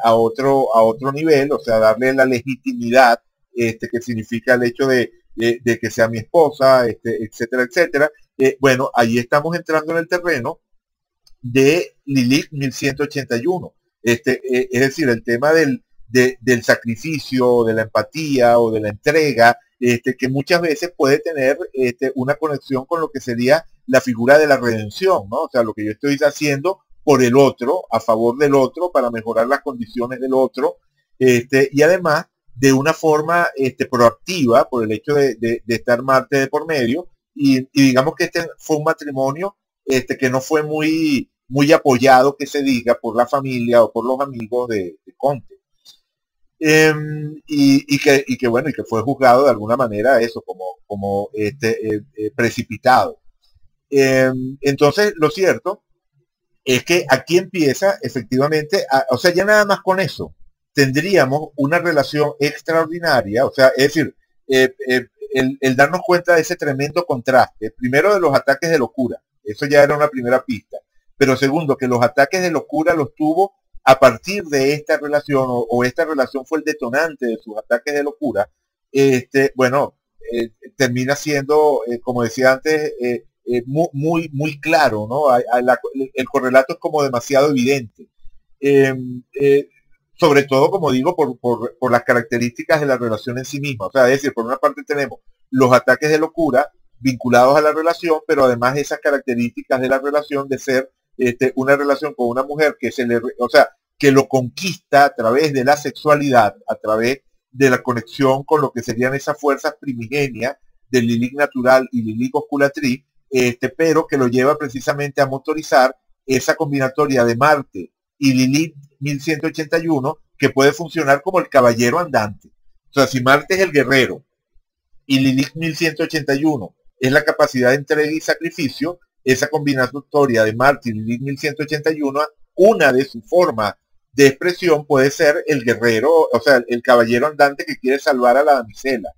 a otro nivel, o sea, darle la legitimidad que significa el hecho de que sea mi esposa, etcétera, etcétera. Bueno, ahí estamos entrando en el terreno de Lilith 1181. Es decir, el tema del sacrificio, de la empatía o de la entrega, que muchas veces puede tener una conexión con lo que sería la figura de la redención, ¿no? O sea, lo que yo estoy haciendo por el otro, a favor del otro, para mejorar las condiciones del otro, y además de una forma proactiva, por el hecho de estar Marte de por medio, y digamos que este fue un matrimonio que no fue muy apoyado, que se diga, por la familia o por los amigos de Conte. Bueno, y que fue juzgado de alguna manera eso, como precipitado. Entonces, lo cierto es que aquí empieza efectivamente, o sea, ya nada más con eso, tendríamos una relación extraordinaria, o sea, es decir, el darnos cuenta de ese tremendo contraste, primero de los ataques de locura, eso ya era una primera pista, pero segundo, que los ataques de locura los tuvo a partir de esta relación, o esta relación fue el detonante de sus ataques de locura, bueno, termina siendo, como decía antes, muy claro, ¿no? El correlato es como demasiado evidente. Eh, eh, Sobre todo, como digo, por las características de la relación en sí misma. O sea, es decir, por una parte tenemos los ataques de locura vinculados a la relación, pero además esas características de la relación de ser una relación con una mujer que o sea, que lo conquista a través de la sexualidad, a través de la conexión con lo que serían esas fuerzas primigenias de Lilith natural y Lilith osculatriz, pero que lo lleva precisamente a motorizar esa combinatoria de Marte y Lilith 1181, que puede funcionar como el caballero andante. O sea, si Marte es el guerrero y Lilith 1181 es la capacidad de entrega y sacrificio, esa combinatoria de Marte y Lilith 1181, una de sus formas de expresión puede ser el guerrero, o sea, el caballero andante que quiere salvar a la damisela.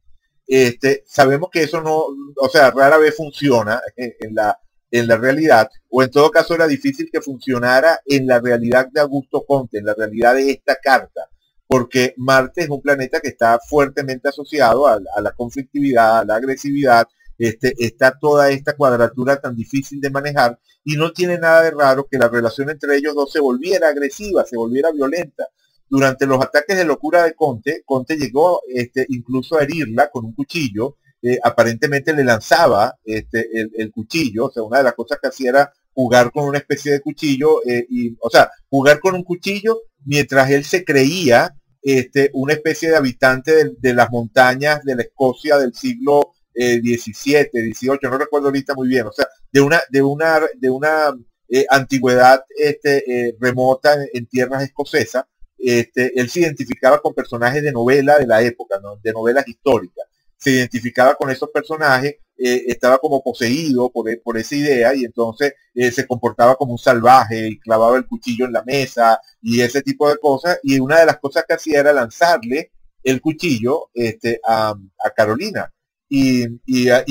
Sabemos que eso no, o sea, rara vez funciona en la realidad, o en todo caso era difícil que funcionara en la realidad de Augusto Conte, en la realidad de esta carta, porque Marte es un planeta que está fuertemente asociado a la conflictividad, a la agresividad, está toda esta cuadratura tan difícil de manejar, y no tiene nada de raro que la relación entre ellos dos se volviera agresiva, se volviera violenta. Durante los ataques de locura de Conte, Conte llegó incluso a herirla con un cuchillo, aparentemente le lanzaba el cuchillo, o sea, una de las cosas que hacía era jugar con una especie de cuchillo, o sea, jugar con un cuchillo mientras él se creía una especie de habitante de las montañas de la Escocia del siglo XVII, XVIII, no recuerdo ahorita muy bien, o sea, de una antigüedad remota en tierras escocesas. Él se identificaba con personajes de novela de la época, ¿no? De novelas históricas. Se identificaba con esos personajes, estaba como poseído por esa idea, y entonces se comportaba como un salvaje y clavaba el cuchillo en la mesa y ese tipo de cosas. Y una de las cosas que hacía era lanzarle el cuchillo a Carolina. Y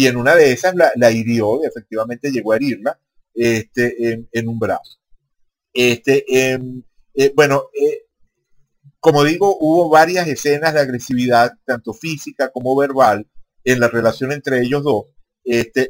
en una de esas la hirió, y efectivamente llegó a herirla en un brazo. Bueno, como digo, hubo varias escenas de agresividad, tanto física como verbal, en la relación entre ellos dos,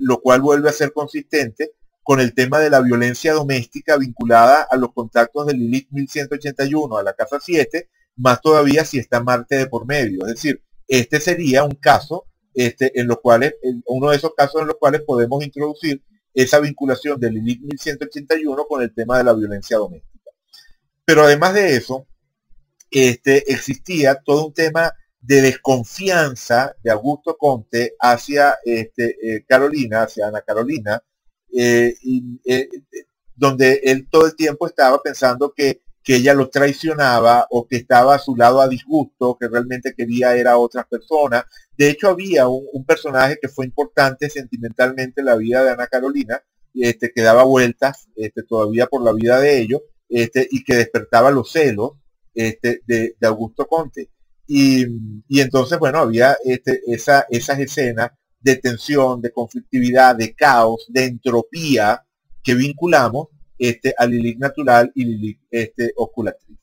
lo cual vuelve a ser consistente con el tema de la violencia doméstica vinculada a los contactos de Lilith 1181 a la casa 7, más todavía si está Marte de por medio. Es decir, este sería un caso en los cuales, uno de esos casos en los cuales podemos introducir esa vinculación de Lilith 1181 con el tema de la violencia doméstica. Pero además de eso, existía todo un tema de desconfianza de Augusto Conte hacia Carolina, hacia Ana Carolina, donde él todo el tiempo estaba pensando que ella lo traicionaba o que estaba a su lado a disgusto, que realmente quería era a otras personas. De hecho, había un personaje que fue importante sentimentalmente en la vida de Ana Carolina, que daba vueltas todavía por la vida de ellos, y que despertaba los celos de Augusto Conte. Y entonces, bueno, había esas escenas de tensión, de conflictividad, de caos, de entropía que vinculamos a Lilith natural y Lilith osculatriz.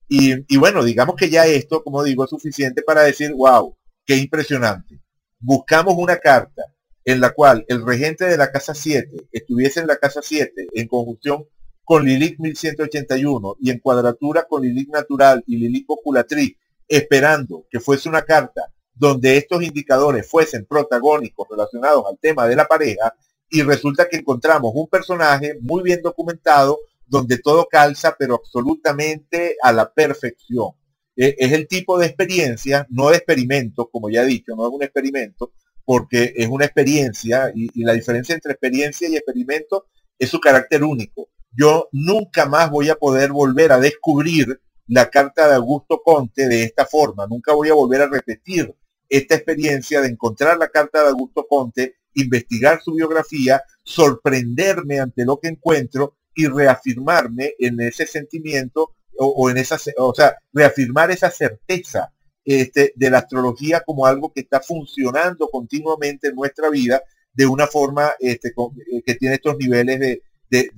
Y bueno, digamos que ya esto, como digo, es suficiente para decir, wow, qué impresionante. Buscamos una carta en la cual el regente de la casa 7 estuviese en la casa 7 en conjunción con Lilith 1181 y en cuadratura con Lilith natural y Lilith osculatriz, esperando que fuese una carta donde estos indicadores fuesen protagónicos relacionados al tema de la pareja, y resulta que encontramos un personaje muy bien documentado donde todo calza, pero absolutamente a la perfección. Es el tipo de experiencia, no de experimento, como ya he dicho, no es un experimento, porque es una experiencia, y la diferencia entre experiencia y experimento es su carácter único. Yo nunca más voy a poder volver a descubrir la carta de Augusto Conte de esta forma, nunca voy a volver a repetir esta experiencia de encontrar la carta de Augusto Conte, investigar su biografía, sorprenderme ante lo que encuentro y reafirmarme en ese sentimiento o en esa, o sea, reafirmar esa certeza de la astrología como algo que está funcionando continuamente en nuestra vida de una forma que tiene estos niveles de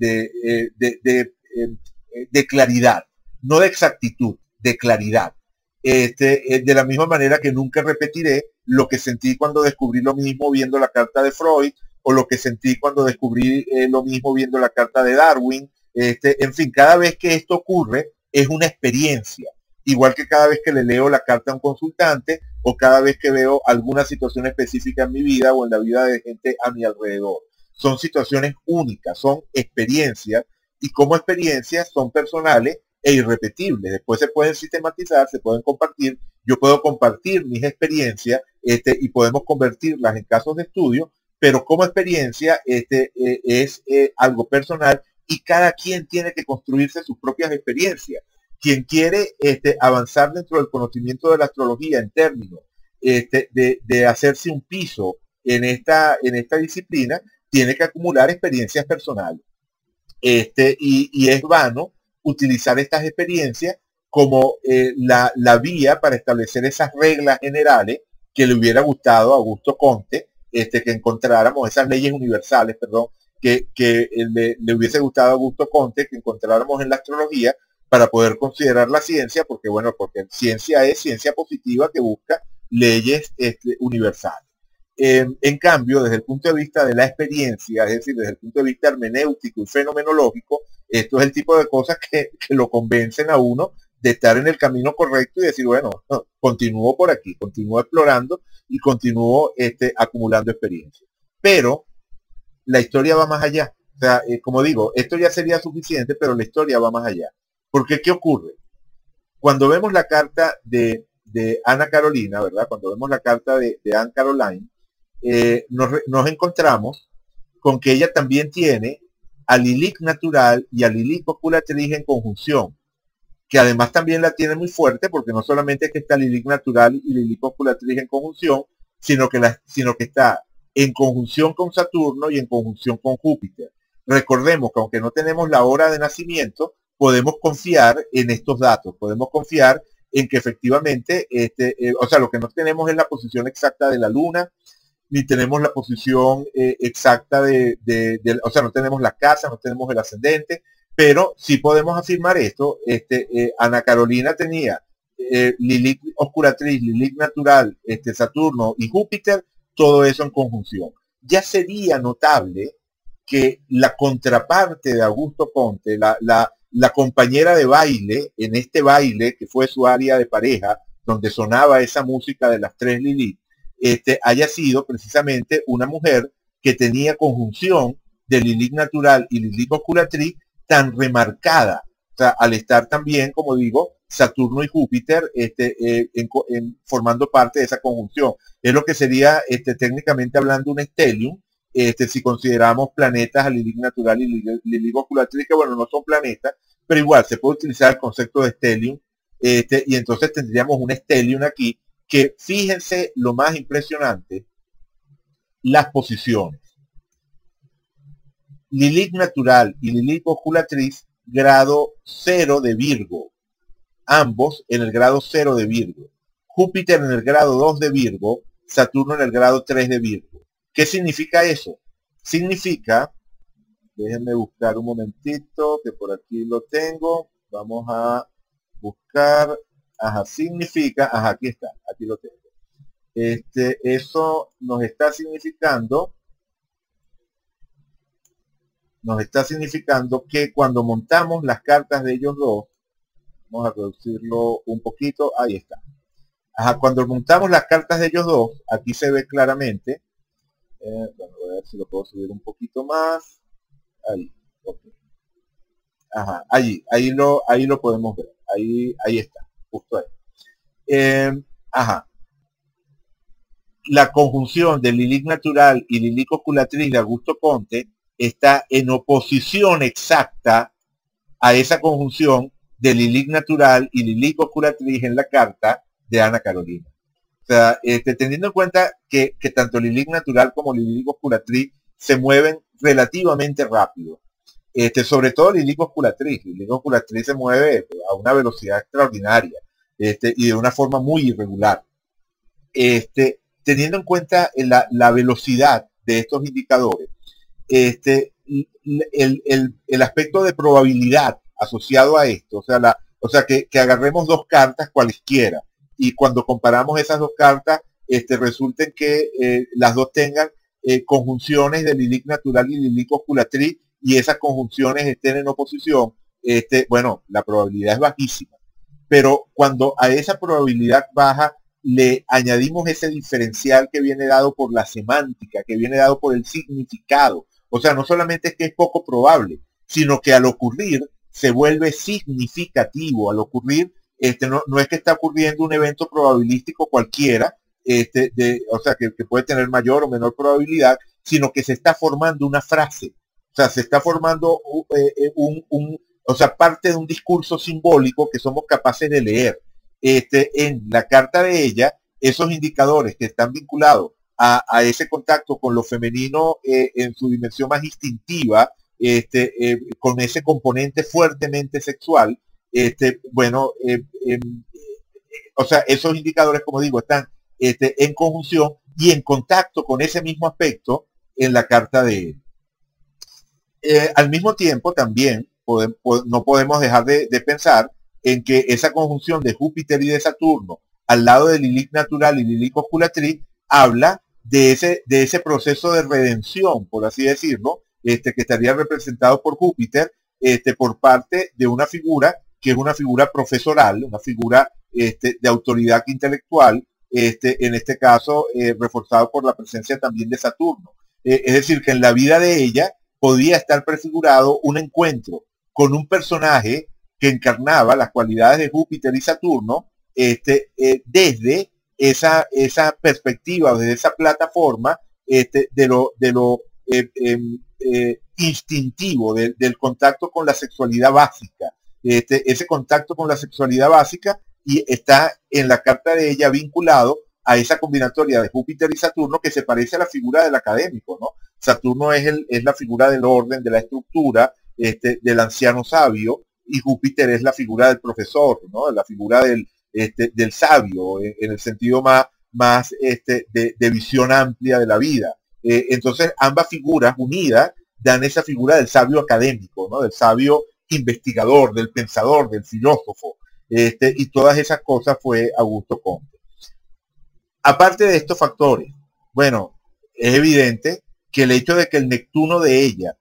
claridad, no de exactitud, de claridad. De la misma manera que nunca repetiré lo que sentí cuando descubrí lo mismo viendo la carta de Freud, o lo que sentí cuando descubrí lo mismo viendo la carta de Darwin. En fin, cada vez que esto ocurre es una experiencia, igual que cada vez que le leo la carta a un consultante o cada vez que veo alguna situación específica en mi vida o en la vida de gente a mi alrededor. Son situaciones únicas, son experiencias, y como experiencias son personales e irrepetibles. Después se pueden sistematizar, se pueden compartir. Yo puedo compartir mis experiencias y podemos convertirlas en casos de estudio, pero como experiencia es algo personal y cada quien tiene que construirse sus propias experiencias. Quien quiere avanzar dentro del conocimiento de la astrología en términos de hacerse un piso en esta disciplina, tiene que acumular experiencias personales. Y es vano utilizar estas experiencias como la vía para establecer esas reglas generales que le hubiera gustado a Augusto Comte, que encontráramos, esas leyes universales, perdón, que le hubiese gustado a Augusto Comte que encontráramos en la astrología para poder considerar la ciencia, porque bueno, porque ciencia es ciencia positiva que busca leyes universales. En cambio, desde el punto de vista de la experiencia, es decir, desde el punto de vista hermenéutico y fenomenológico, esto es el tipo de cosas que lo convencen a uno de estar en el camino correcto y decir, bueno, continúo por aquí, continúo explorando y continúo acumulando experiencia. Pero la historia va más allá. O sea, como digo, esto ya sería suficiente, pero la historia va más allá. Porque, ¿qué ocurre? Cuando vemos la carta de Ana Carolina, ¿verdad? Cuando vemos la carta de Anne Caroline, nos encontramos con que ella también tiene a Lilith natural y a Lilith oculatriz en conjunción, que además también la tiene muy fuerte, porque no solamente es que está Lilith natural y Lilith oculatriz en conjunción, sino que está en conjunción con Saturno y en conjunción con Júpiter. Recordemos que aunque no tenemos la hora de nacimiento, podemos confiar en estos datos, podemos confiar en que efectivamente, o sea, lo que no tenemos es la posición exacta de la Luna, ni tenemos la posición exacta o sea, no tenemos la casa, no tenemos el ascendente, pero sí podemos afirmar esto. Ana Carolina tenía Lilith oscuratriz, Lilith natural, Saturno y Júpiter, todo eso en conjunción. Ya sería notable que la contraparte de Augusto Comte, la compañera de baile, en este baile que fue su área de pareja, donde sonaba esa música de las tres Lilith, haya sido precisamente una mujer que tenía conjunción de Lilith natural y Lilith oscuratriz tan remarcada. O sea, al estar también, como digo, Saturno y Júpiter formando parte de esa conjunción. Es lo que sería técnicamente hablando un stellium, si consideramos planetas a Lilith natural y Lilith oscuratriz, que bueno, no son planetas, pero igual se puede utilizar el concepto de stellium, y entonces tendríamos un stellium aquí, que fíjense lo más impresionante, las posiciones. Lilith natural y Lilith oscuratriz, grado 0 de Virgo, ambos en el grado 0 de Virgo. Júpiter en el grado 2 de Virgo, Saturno en el grado 3 de Virgo. ¿Qué significa eso? Significa, déjenme buscar un momentito, que por aquí lo tengo, vamos a buscar, significa, aquí está, aquí lo tengo. Eso nos está significando que cuando montamos las cartas de ellos dos, vamos a reducirlo un poquito, ahí está. Cuando montamos las cartas de ellos dos, aquí se ve claramente, bueno, voy a ver si lo puedo subir un poquito más, ahí, okay. Ahí lo podemos ver, ahí está, justo ahí. La conjunción de Lilith natural y Lilith oscuratriz de Augusto Comte está en oposición exacta a esa conjunción de Lilith natural y Lilith oscuratriz en la carta de Ana Carolina. O sea, teniendo en cuenta que tanto Lilith natural como Lilith oscuratriz se mueven relativamente rápido. Sobre todo Lilith oscuratriz. Lilith oscuratriz se mueve a una velocidad extraordinaria y de una forma muy irregular. Teniendo en cuenta la velocidad de estos indicadores, el aspecto de probabilidad asociado a esto, o sea que agarremos dos cartas cualesquiera y cuando comparamos esas dos cartas, resulten que las dos tengan conjunciones de Lilith natural y Lilith oscuratriz y esas conjunciones estén en oposición, bueno, la probabilidad es bajísima. Pero cuando a esa probabilidad baja le añadimos ese diferencial que viene dado por la semántica, que viene dado por el significado. O sea, no solamente es que es poco probable, sino que al ocurrir se vuelve significativo. Al ocurrir, no es que está ocurriendo un evento probabilístico cualquiera, o sea, que puede tener mayor o menor probabilidad, sino que se está formando una frase. O sea, se está formando o sea, parte de un discurso simbólico que somos capaces de leer. En la carta de ella, esos indicadores que están vinculados a ese contacto con lo femenino en su dimensión más instintiva, con ese componente fuertemente sexual, bueno, o sea, esos indicadores, como digo, están en conjunción y en contacto con ese mismo aspecto en la carta de él. Al mismo tiempo, también no podemos dejar de pensar en que esa conjunción de Júpiter y de Saturno al lado de Lilith natural y Lilith osculatriz habla de ese proceso de redención, por así decirlo, que estaría representado por Júpiter, por parte de una figura que es una figura profesoral, una figura de autoridad intelectual, en este caso reforzado por la presencia también de Saturno. Es decir, que en la vida de ella podía estar prefigurado un encuentro con un personaje que encarnaba las cualidades de Júpiter y Saturno, desde esa perspectiva, desde esa plataforma de lo instintivo, del contacto con la sexualidad básica. Ese contacto con la sexualidad básica y está en la carta de ella vinculado a esa combinatoria de Júpiter y Saturno que se parece a la figura del académico, ¿no? Saturno es la figura del orden, de la estructura, del anciano sabio, y Júpiter es la figura del profesor, ¿no? La figura del sabio, en el sentido más de visión amplia de la vida. Entonces, ambas figuras unidas dan esa figura del sabio académico, ¿no? Del sabio investigador, del pensador, del filósofo. Y todas esas cosas fue Augusto Comte. Aparte de estos factores, bueno, es evidente que el hecho de que el Neptuno de ella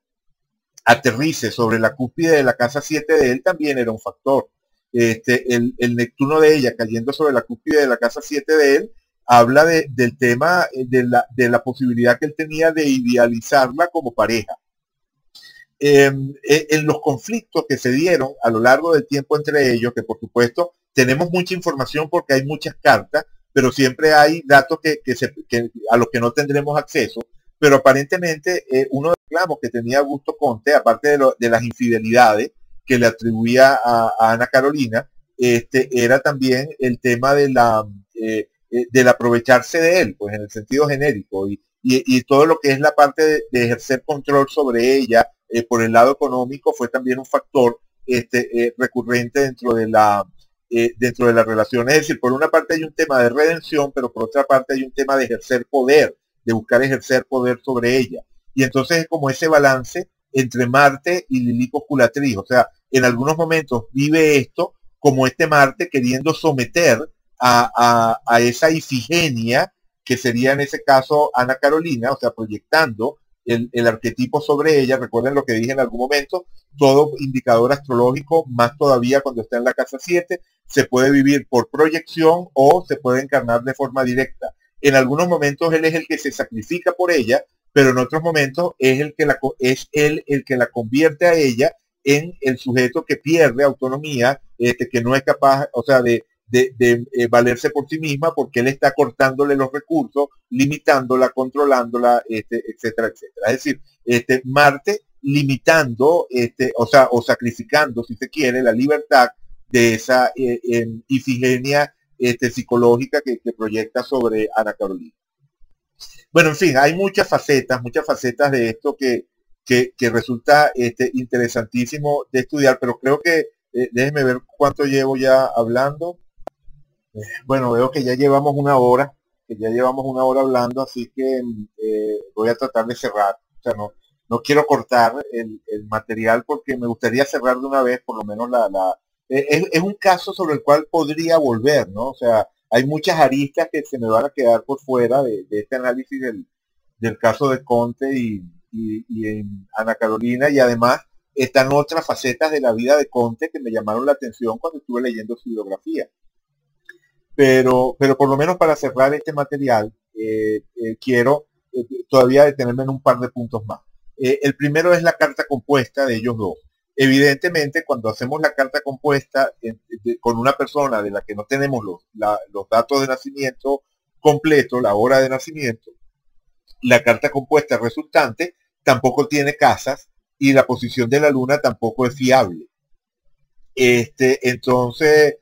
aterrice sobre la cúspide de la casa 7 de él también era un factor. El Neptuno de ella cayendo sobre la cúspide de la casa 7 de él habla del tema de la posibilidad que él tenía de idealizarla como pareja. En los conflictos que se dieron a lo largo del tiempo entre ellos, que por supuesto tenemos mucha información porque hay muchas cartas, pero siempre hay datos que a los que no tendremos acceso, pero aparentemente uno de los reclamos que tenía Augusto Comte, aparte de las infidelidades que le atribuía a Ana Carolina, era también el tema del aprovecharse de él, pues en el sentido genérico, y todo lo que es la parte de ejercer control sobre ella, por el lado económico, fue también un factor recurrente dentro de la relación. Es decir, por una parte hay un tema de redención, pero por otra parte hay un tema de ejercer poder, de buscar ejercer poder sobre ella. Y entonces es como ese balance entre Marte y Lilith osculatriz. O sea, en algunos momentos vive esto como este Marte queriendo someter a esa Ifigenia, que sería en ese caso Ana Carolina, o sea, proyectando el arquetipo sobre ella. Recuerden lo que dije en algún momento, todo indicador astrológico, más todavía cuando está en la casa 7, se puede vivir por proyección o se puede encarnar de forma directa. En algunos momentos él es el que se sacrifica por ella, pero en otros momentos es él el que la convierte a ella en el sujeto que pierde autonomía, que no es capaz, o sea, de valerse por sí misma, porque él está cortándole los recursos, limitándola, controlándola, etcétera, etcétera. Es decir, Marte limitando, o sacrificando, si se quiere, la libertad de esa Ifigenia psicológica que proyecta sobre Ana Carolina. Bueno, en fin, hay muchas facetas de esto que resulta interesantísimo de estudiar, pero creo que, déjenme ver cuánto llevo ya hablando. Bueno, veo que ya llevamos una hora hablando, así que voy a tratar de cerrar. O sea, no quiero cortar el material porque me gustaría cerrar de una vez, por lo menos es un caso sobre el cual podría volver, ¿no? O sea, hay muchas aristas que se me van a quedar por fuera de este análisis del caso de Comte y en Ana Carolina, y además están otras facetas de la vida de Comte que me llamaron la atención cuando estuve leyendo su biografía. pero por lo menos para cerrar este material, quiero todavía detenerme en un par de puntos más. El primero es la carta compuesta de ellos dos. Evidentemente, cuando hacemos la carta compuesta con una persona de la que no tenemos los datos de nacimiento completo, la hora de nacimiento, la carta compuesta resultante tampoco tiene casas y la posición de la luna tampoco es fiable. Entonces,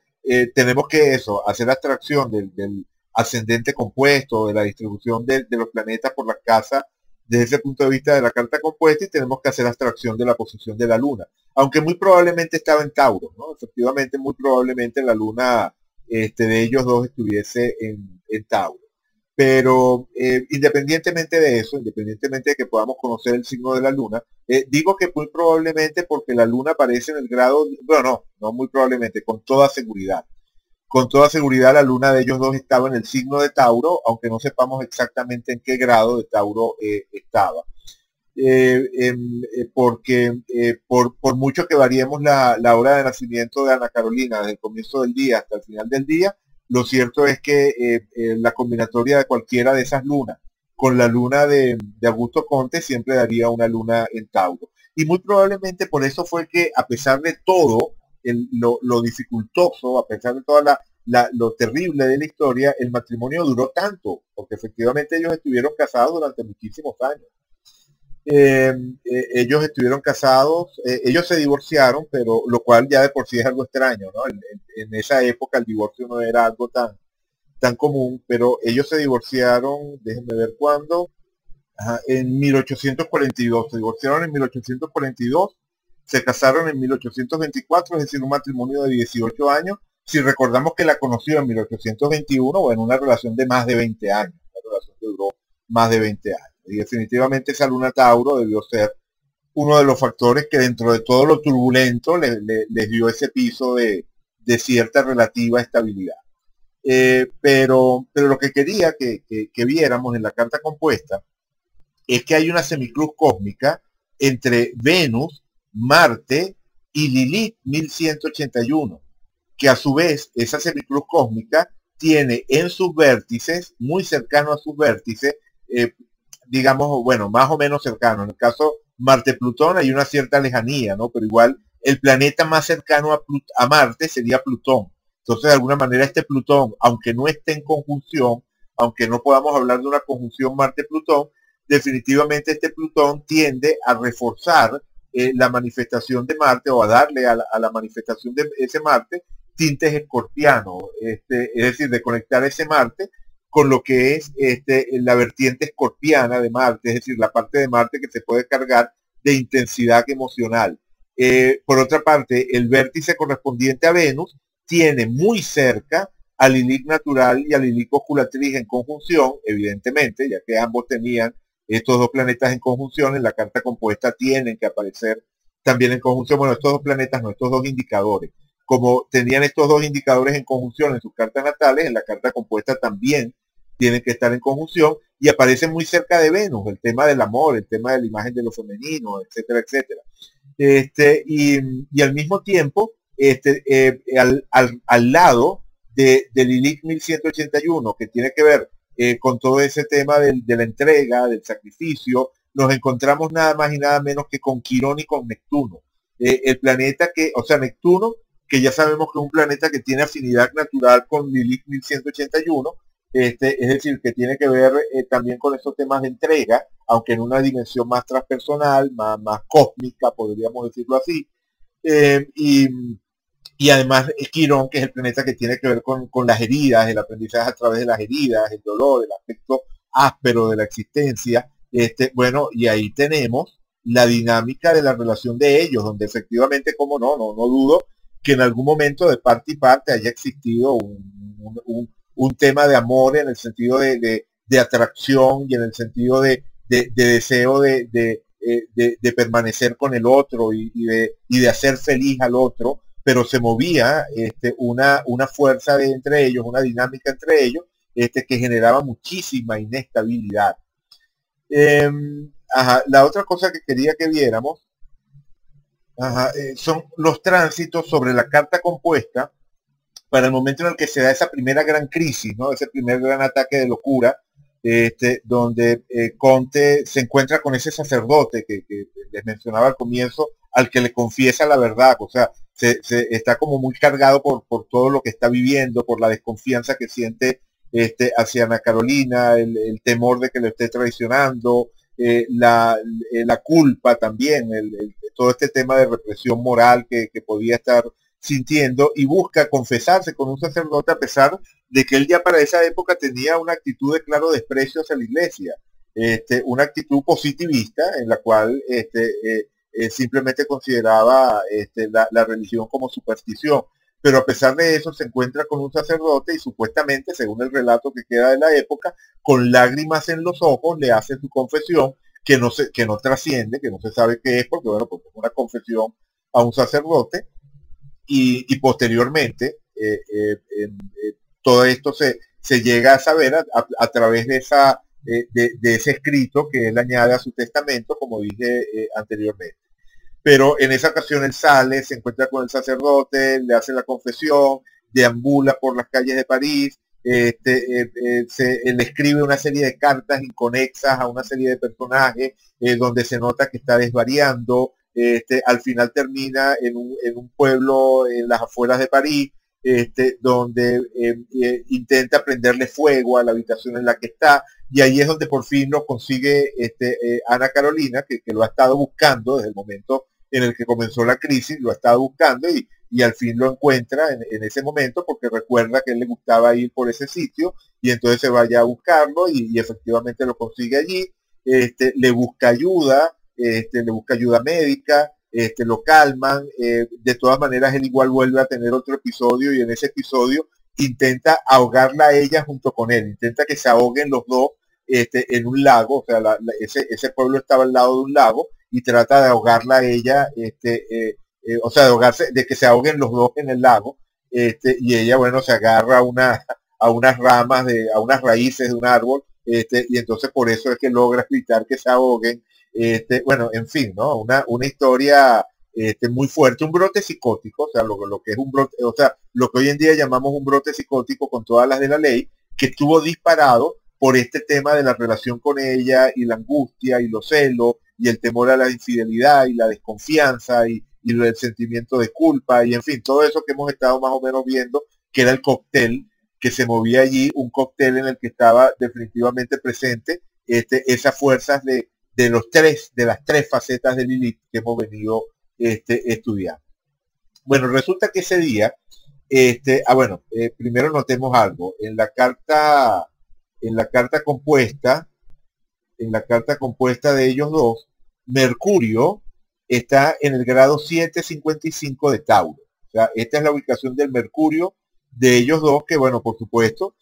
tenemos que eso, hacer abstracción del ascendente compuesto, de la distribución de los planetas por las casas desde ese punto de vista de la carta compuesta, y tenemos que hacer abstracción de la posición de la luna. Aunque muy probablemente estaba en Tauro, ¿no? Efectivamente, muy probablemente la luna de ellos dos estuviese en Tauro. Pero independientemente de eso, independientemente de que podamos conocer el signo de la luna, digo que muy probablemente porque la luna aparece en el grado, bueno, no muy probablemente, con toda seguridad. Con toda seguridad la luna de ellos dos estaba en el signo de Tauro, aunque no sepamos exactamente en qué grado de Tauro estaba. Porque por mucho que variemos la hora de nacimiento de Ana Carolina desde el comienzo del día hasta el final del día, lo cierto es que la combinatoria de cualquiera de esas lunas con la luna de Augusto Conte siempre daría una luna en Tauro. Y muy probablemente por eso fue que, a pesar de todo lo dificultoso, a pesar de toda lo terrible de la historia, el matrimonio duró tanto, porque efectivamente ellos estuvieron casados durante muchísimos años. Ellos estuvieron casados, ellos se divorciaron, pero lo cual ya de por sí es algo extraño, ¿no? En esa época el divorcio no era algo tan común, pero ellos se divorciaron, déjenme ver cuándo, en 1842, se divorciaron en 1842, se casaron en 1824, es decir, un matrimonio de 18 años, si recordamos que la conoció en 1821, bueno, una relación de más de 20 años, una relación que duró más de 20 años. Y definitivamente esa luna Tauro debió ser uno de los factores que dentro de todo lo turbulento les dio ese piso de cierta relativa estabilidad. Pero lo que quería que viéramos en la carta compuesta es que hay una semicruz cósmica entre Venus, Marte y Lilith 1181, que a su vez esa semicruz cósmica tiene en sus vértices, muy cercano a sus vértices, digamos, bueno, más o menos cercano. En el caso Marte-Plutón hay una cierta lejanía, ¿no? Pero igual el planeta más cercano a Marte sería Plutón. Entonces, de alguna manera, este Plutón, aunque no esté en conjunción, aunque no podamos hablar de una conjunción Marte-Plutón, definitivamente este Plutón tiende a reforzar la manifestación de Marte, o a darle a la manifestación de ese Marte tintes escorpianos, es decir, de conectar ese Marte con lo que es la vertiente escorpiana de Marte, es decir, la parte de Marte que se puede cargar de intensidad emocional. Por otra parte, el vértice correspondiente a Venus tiene muy cerca a Lilith natural y a Lilith osculatriz en conjunción, evidentemente, ya que ambos tenían estos dos planetas en conjunción. En la carta compuesta tienen que aparecer también en conjunción, bueno, estos dos planetas, no, estos dos indicadores. Como tenían estos dos indicadores en conjunción en sus cartas natales, en la carta compuesta también tienen que estar en conjunción, y aparecen muy cerca de Venus, el tema del amor, el tema de la imagen de lo femenino, etcétera, etcétera. Y al mismo tiempo, al lado de Lilith 1181, que tiene que ver con todo ese tema de la entrega, del sacrificio, nos encontramos nada más y nada menos que con Quirón y con Neptuno. El planeta o sea, Neptuno, que ya sabemos que es un planeta que tiene afinidad natural con Lilith 1181, es decir, que tiene que ver también con esos temas de entrega, aunque en una dimensión más transpersonal, más cósmica, podríamos decirlo así. Y además Quirón, que es el planeta que tiene que ver con las heridas, el aprendizaje a través de las heridas, el dolor, el aspecto áspero de la existencia. Bueno, y ahí tenemos la dinámica de la relación de ellos, donde efectivamente, como no dudo que en algún momento de parte y parte haya existido un tema de amor, en el sentido de atracción, y en el sentido de deseo de permanecer con el otro, y de hacer feliz al otro, pero se movía una fuerza entre ellos, una dinámica entre ellos, que generaba muchísima inestabilidad. La otra cosa que quería que viéramos son los tránsitos sobre la carta compuesta para el momento en el que se da esa primera gran crisis, ¿no? Ese primer gran ataque de locura, donde Conte se encuentra con ese sacerdote que les mencionaba al comienzo, al que le confiesa la verdad, o sea, está como muy cargado por todo lo que está viviendo, por la desconfianza que siente hacia Ana Carolina, el temor de que lo esté traicionando, la culpa también, todo este tema de represión moral que podía estar sintiendo, y busca confesarse con un sacerdote a pesar de que él ya para esa época tenía una actitud de claro desprecio hacia la iglesia, una actitud positivista en la cual simplemente consideraba la religión como superstición. Pero a pesar de eso se encuentra con un sacerdote y supuestamente, según el relato que queda de la época, con lágrimas en los ojos le hace su confesión que no trasciende, que no se sabe qué es, porque bueno, porque es una confesión a un sacerdote, y posteriormente todo esto se llega a saber a través de ese escrito que él añade a su testamento, como dije anteriormente. Pero en esa ocasión él sale, se encuentra con el sacerdote, le hace la confesión, deambula por las calles de París, él escribe una serie de cartas inconexas a una serie de personajes, donde se nota que está desvariando. Al final termina en un pueblo en las afueras de París, donde intenta prenderle fuego a la habitación en la que está, y ahí es donde por fin lo consigue Ana Carolina, que lo ha estado buscando desde el momento en el que comenzó la crisis, lo ha estado buscando, y al fin lo encuentra en ese momento, porque recuerda que a él le gustaba ir por ese sitio, y entonces se vaya a buscarlo, y efectivamente lo consigue allí. Le busca ayuda, le busca ayuda médica, lo calman, de todas maneras él igual vuelve a tener otro episodio, y en ese episodio intenta ahogarla a ella junto con él, intenta que se ahoguen los dos en un lago, o sea, ese pueblo estaba al lado de un lago, y trata de ahogarla a ella, o sea, de ahogarse, de que se ahoguen los dos en el lago, y ella, bueno, se agarra a unas ramas, a unas raíces de un árbol, y entonces por eso es que logra evitar que se ahoguen. Bueno, en fin, ¿no? Una historia muy fuerte, un brote psicótico, o sea, lo que es un brote, o sea, lo que hoy en día llamamos un brote psicótico con todas las de la ley, que estuvo disparado por este tema de la relación con ella, y la angustia y los celos y el temor a la infidelidad y la desconfianza y el sentimiento de culpa, y en fin, todo eso que hemos estado más o menos viendo, que era el cóctel que se movía allí, un cóctel en el que estaba definitivamente presente esas fuerzas de las tres facetas de Lilith que hemos venido estudiando. Bueno, resulta que ese día, bueno, primero notemos algo. En la carta compuesta de ellos dos, Mercurio está en el grado 755 de Tauro. O sea, esta es la ubicación del Mercurio de ellos dos, que bueno, por supuesto,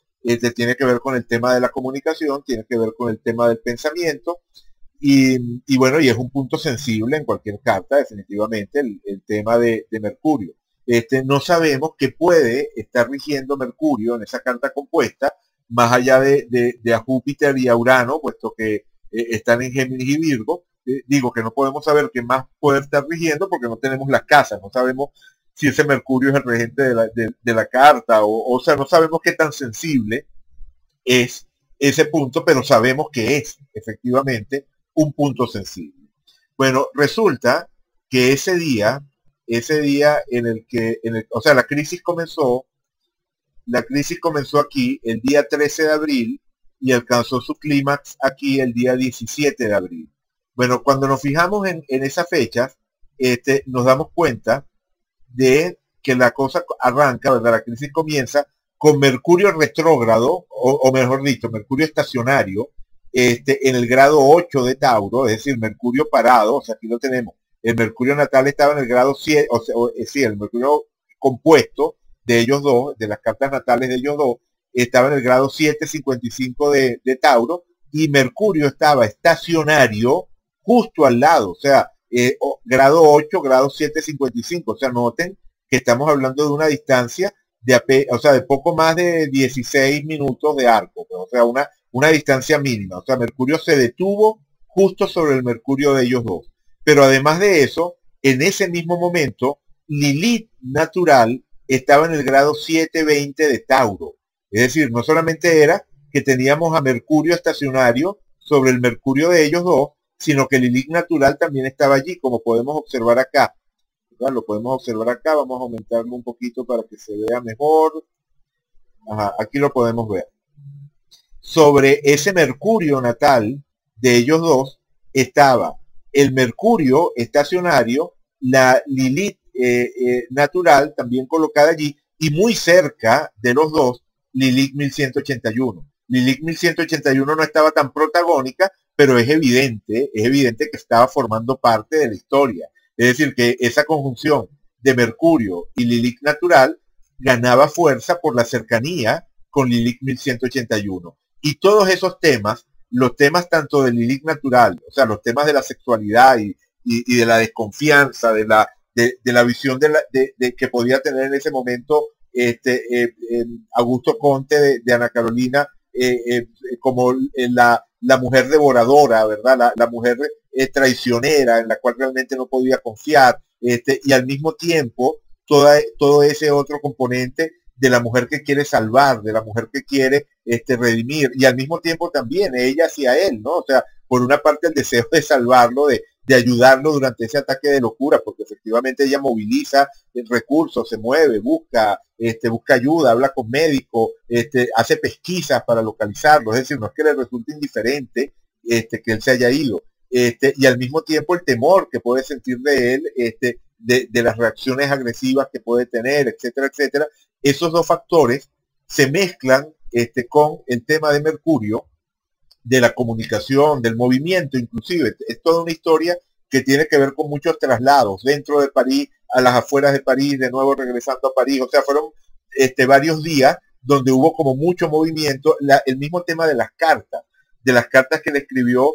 tiene que ver con el tema de la comunicación, tiene que ver con el tema del pensamiento, y bueno, y es un punto sensible en cualquier carta, definitivamente, el tema de Mercurio. No sabemos qué puede estar rigiendo Mercurio en esa carta compuesta, más allá de a Júpiter y a Urano, puesto que están en Géminis y Virgo. Digo que no podemos saber qué más puede estar rigiendo porque no tenemos las casas, no sabemos si ese Mercurio es el regente de la carta, o sea, no sabemos qué tan sensible es ese punto, pero sabemos que es efectivamente un punto sensible. Bueno, resulta que ese día en el que, o sea, la crisis comenzó aquí el día 13 de abril y alcanzó su clímax aquí el día 17 de abril. Bueno, cuando nos fijamos en esas fechas, nos damos cuenta de que la cosa arranca, ¿verdad? La crisis comienza con Mercurio retrógrado, o mejor dicho, Mercurio estacionario, en el grado 8 de Tauro, es decir, Mercurio parado, o sea, aquí lo tenemos. El Mercurio natal estaba en el grado 7, sí, el Mercurio compuesto de ellos dos, de las cartas natales de ellos dos, estaba en el grado 755 de Tauro, y Mercurio estaba estacionario justo al lado, o sea, grado 8, grado 755, o sea, noten que estamos hablando de una distancia de poco más de 16 minutos de arco, o sea, una distancia mínima, o sea, Mercurio se detuvo justo sobre el Mercurio de ellos dos. Pero además de eso, en ese mismo momento, Lilith natural estaba en el grado 720 de Tauro. Es decir, no solamente era que teníamos a Mercurio estacionario sobre el Mercurio de ellos dos, sino que Lilith natural también estaba allí, como podemos observar acá. ¿Verdad? Lo podemos observar acá, vamos a aumentarlo un poquito para que se vea mejor. Ajá, aquí lo podemos ver. Sobre ese Mercurio natal de ellos dos estaba el Mercurio estacionario, la Lilith natural también colocada allí, y muy cerca de los dos, Lilith 1181. Lilith 1181 no estaba tan protagónica, pero es evidente que estaba formando parte de la historia. Es decir, que esa conjunción de Mercurio y Lilith natural ganaba fuerza por la cercanía con Lilith 1181. Y todos esos temas, los temas tanto de Lilith natural, o sea, los temas de la sexualidad y de la desconfianza, de la visión de que podía tener en ese momento Augusto Conte de Ana Carolina como la mujer devoradora, ¿verdad? La mujer traicionera en la cual realmente no podía confiar, y al mismo tiempo todo ese otro componente de la mujer que quiere salvar, de la mujer que quiere redimir, y al mismo tiempo también ella hacia él, ¿no? O sea, por una parte el deseo de salvarlo, de ayudarlo durante ese ataque de locura, porque efectivamente ella moviliza recursos, se mueve, busca ayuda, habla con médicos, hace pesquisas para localizarlo, es decir, no es que le resulte indiferente que él se haya ido, y al mismo tiempo el temor que puede sentir de él, de las reacciones agresivas que puede tener, etcétera, etcétera. Esos dos factores se mezclan con el tema de Mercurio, de la comunicación, del movimiento, inclusive. Es toda una historia que tiene que ver con muchos traslados dentro de París, a las afueras de París, de nuevo regresando a París. O sea, fueron varios días donde hubo como mucho movimiento. El mismo tema de las cartas que le escribió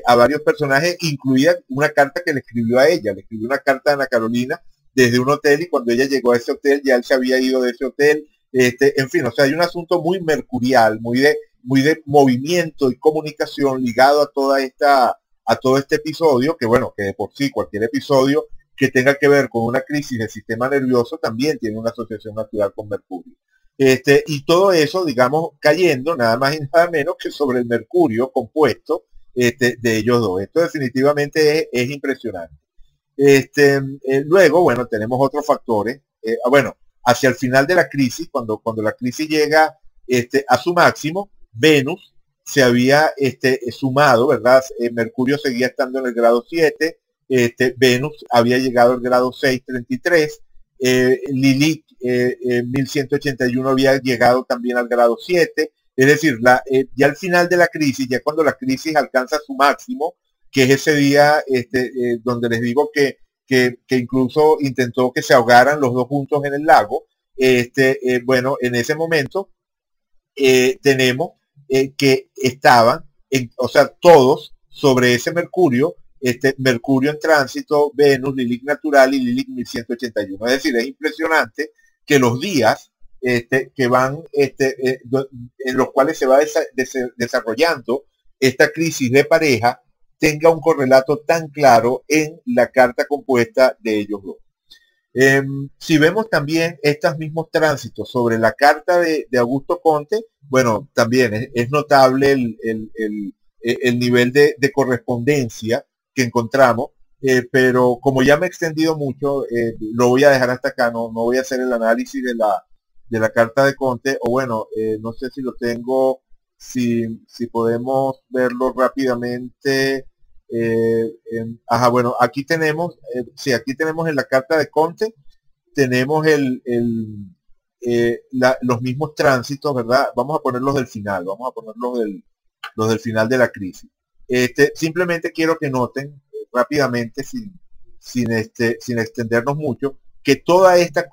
a varios personajes, incluida una carta que le escribió a ella. Le escribió una carta a Ana Carolina desde un hotel, y cuando ella llegó a ese hotel ya él se había ido de ese hotel. En fin, o sea, hay un asunto muy mercurial, muy de movimiento y comunicación ligado a todo este episodio, que bueno, que de por sí cualquier episodio que tenga que ver con una crisis del sistema nervioso también tiene una asociación natural con Mercurio. Y todo eso, digamos, cayendo nada más y nada menos que sobre el Mercurio compuesto de ellos dos. Esto definitivamente es impresionante. Luego, bueno, tenemos otros factores. Bueno, hacia el final de la crisis, cuando la crisis llega a su máximo, Venus se había sumado, ¿verdad? Mercurio seguía estando en el grado 7, Venus había llegado al grado 633, Lilith 1181 había llegado también al grado 7, es decir, ya al final de la crisis, ya cuando la crisis alcanza su máximo, que es ese día donde les digo que incluso intentó que se ahogaran los dos juntos en el lago, bueno, en ese momento tenemos que estaban, o sea, todos sobre ese Mercurio, Mercurio en tránsito, Venus, Lilith natural y Lilith 1181. Es decir, es impresionante que los días que van, en los cuales se va desarrollando esta crisis de pareja, tenga un correlato tan claro en la carta compuesta de ellos dos. Si vemos también estos mismos tránsitos sobre la carta de Augusto Conte, bueno, también es notable el nivel de correspondencia que encontramos, pero como ya me he extendido mucho, lo voy a dejar hasta acá, no voy a hacer el análisis de la carta de Conte, o bueno, no sé si lo tengo, si podemos verlo rápidamente. Ajá, bueno, aquí tenemos, sí, aquí tenemos en la carta de Conte, tenemos los mismos tránsitos, ¿verdad? Vamos a ponerlos del final, vamos a ponerlos los del final de la crisis. Simplemente quiero que noten rápidamente, sin extendernos mucho, que toda esa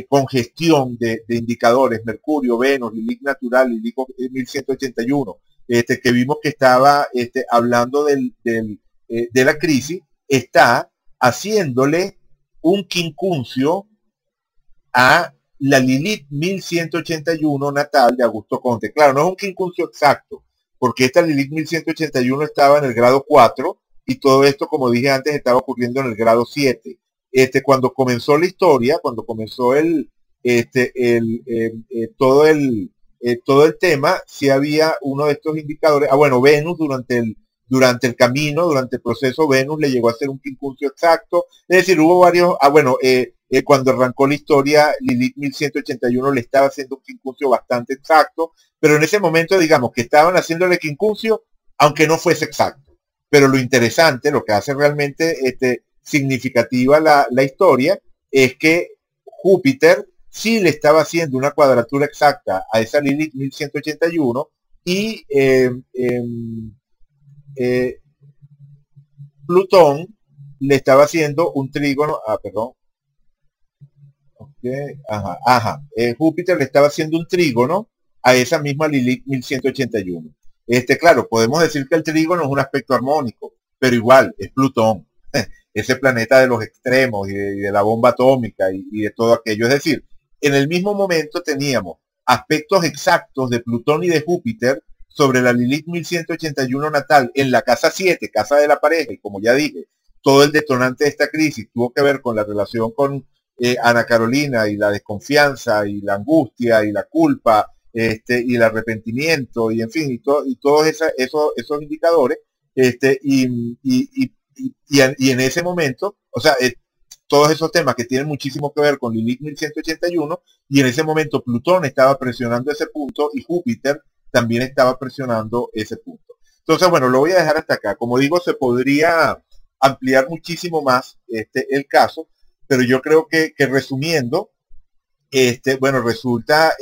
congestión de indicadores, Mercurio, Venus, Lilith natural, Lilith 1181, que vimos que estaba hablando de la crisis, está haciéndole un quincuncio a la Lilith 1181 natal de Augusto Conte. Claro, no es un quincuncio exacto, porque esta Lilith 1181 estaba en el grado 4 y todo esto, como dije antes, estaba ocurriendo en el grado 7. cuando comenzó la historia, cuando comenzó todo el tema, sí había uno de estos indicadores. Bueno, Venus durante el camino, durante el proceso, Venus le llegó a hacer un quincuncio exacto. Es decir, hubo varios, cuando arrancó la historia, Lilith 1181 le estaba haciendo un quincuncio bastante exacto, pero en ese momento, digamos, que estaban haciéndole quincuncio, aunque no fuese exacto. Pero lo interesante, lo que hace realmente significativa la historia, es que Júpiter sí le estaba haciendo una cuadratura exacta a esa Lilith 1181 y Plutón le estaba haciendo un trígono, perdón, okay, Júpiter le estaba haciendo un trígono a esa misma Lilith 1181. Claro, podemos decir que el trígono es un aspecto armónico, pero igual es Plutón, ese planeta de los extremos y de la bomba atómica y de todo aquello. Es decir, en el mismo momento teníamos aspectos exactos de Plutón y de Júpiter sobre la Lilith 1181 natal en la casa 7, casa de la pareja, y como ya dije, todo el detonante de esta crisis tuvo que ver con la relación con Ana Carolina y la desconfianza y la angustia y la culpa y el arrepentimiento y en fin, y todos esos indicadores y en ese momento, o sea, todos esos temas que tienen muchísimo que ver con Lilith 1181 y en ese momento Plutón estaba presionando ese punto y Júpiter también estaba presionando ese punto. Entonces, bueno, lo voy a dejar hasta acá. Como digo, se podría ampliar muchísimo más el caso, pero yo creo que resumiendo, bueno, resulta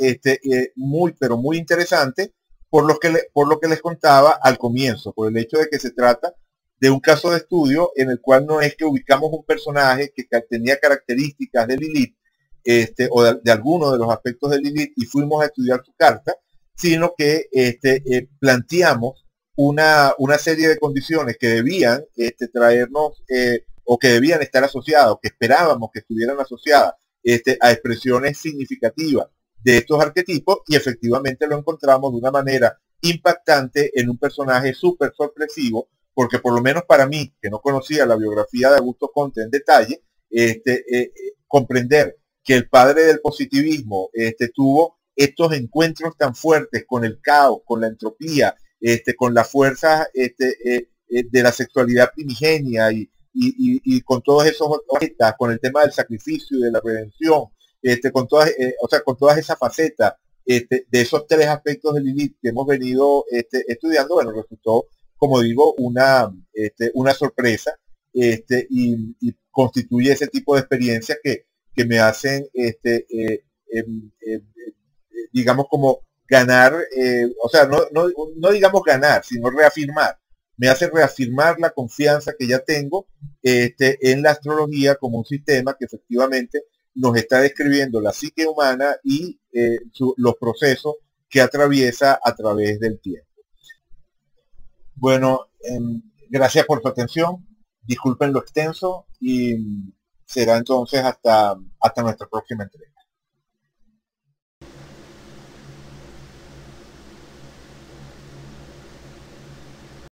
muy, pero muy interesante por lo que les contaba al comienzo, por el hecho de que se trata de un caso de estudio en el cual no es que ubicamos un personaje que tenía características de Lilith, o de alguno de los aspectos de Lilith y fuimos a estudiar su carta, sino que planteamos una serie de condiciones que debían traernos o que debían estar asociadas, o que esperábamos que estuvieran asociadas a expresiones significativas de estos arquetipos y efectivamente lo encontramos de una manera impactante en un personaje súper sorpresivo, porque por lo menos para mí, que no conocía la biografía de Augusto Comte en detalle, comprender que el padre del positivismo tuvo estos encuentros tan fuertes con el caos, con la entropía, con las fuerzas de la sexualidad primigenia y con todos esos facetas, con el tema del sacrificio y de la redención, con todas esas facetas de esos tres aspectos de Lilith que hemos venido estudiando, bueno, resultó, como digo, una sorpresa y constituye ese tipo de experiencias que me hacen, digamos, como ganar, o sea, no digamos ganar, sino reafirmar. Me hace reafirmar la confianza que ya tengo en la astrología como un sistema que efectivamente nos está describiendo la psique humana y los procesos que atraviesa a través del tiempo. Bueno, gracias por tu atención. Disculpen lo extenso y será entonces hasta nuestra próxima entrega.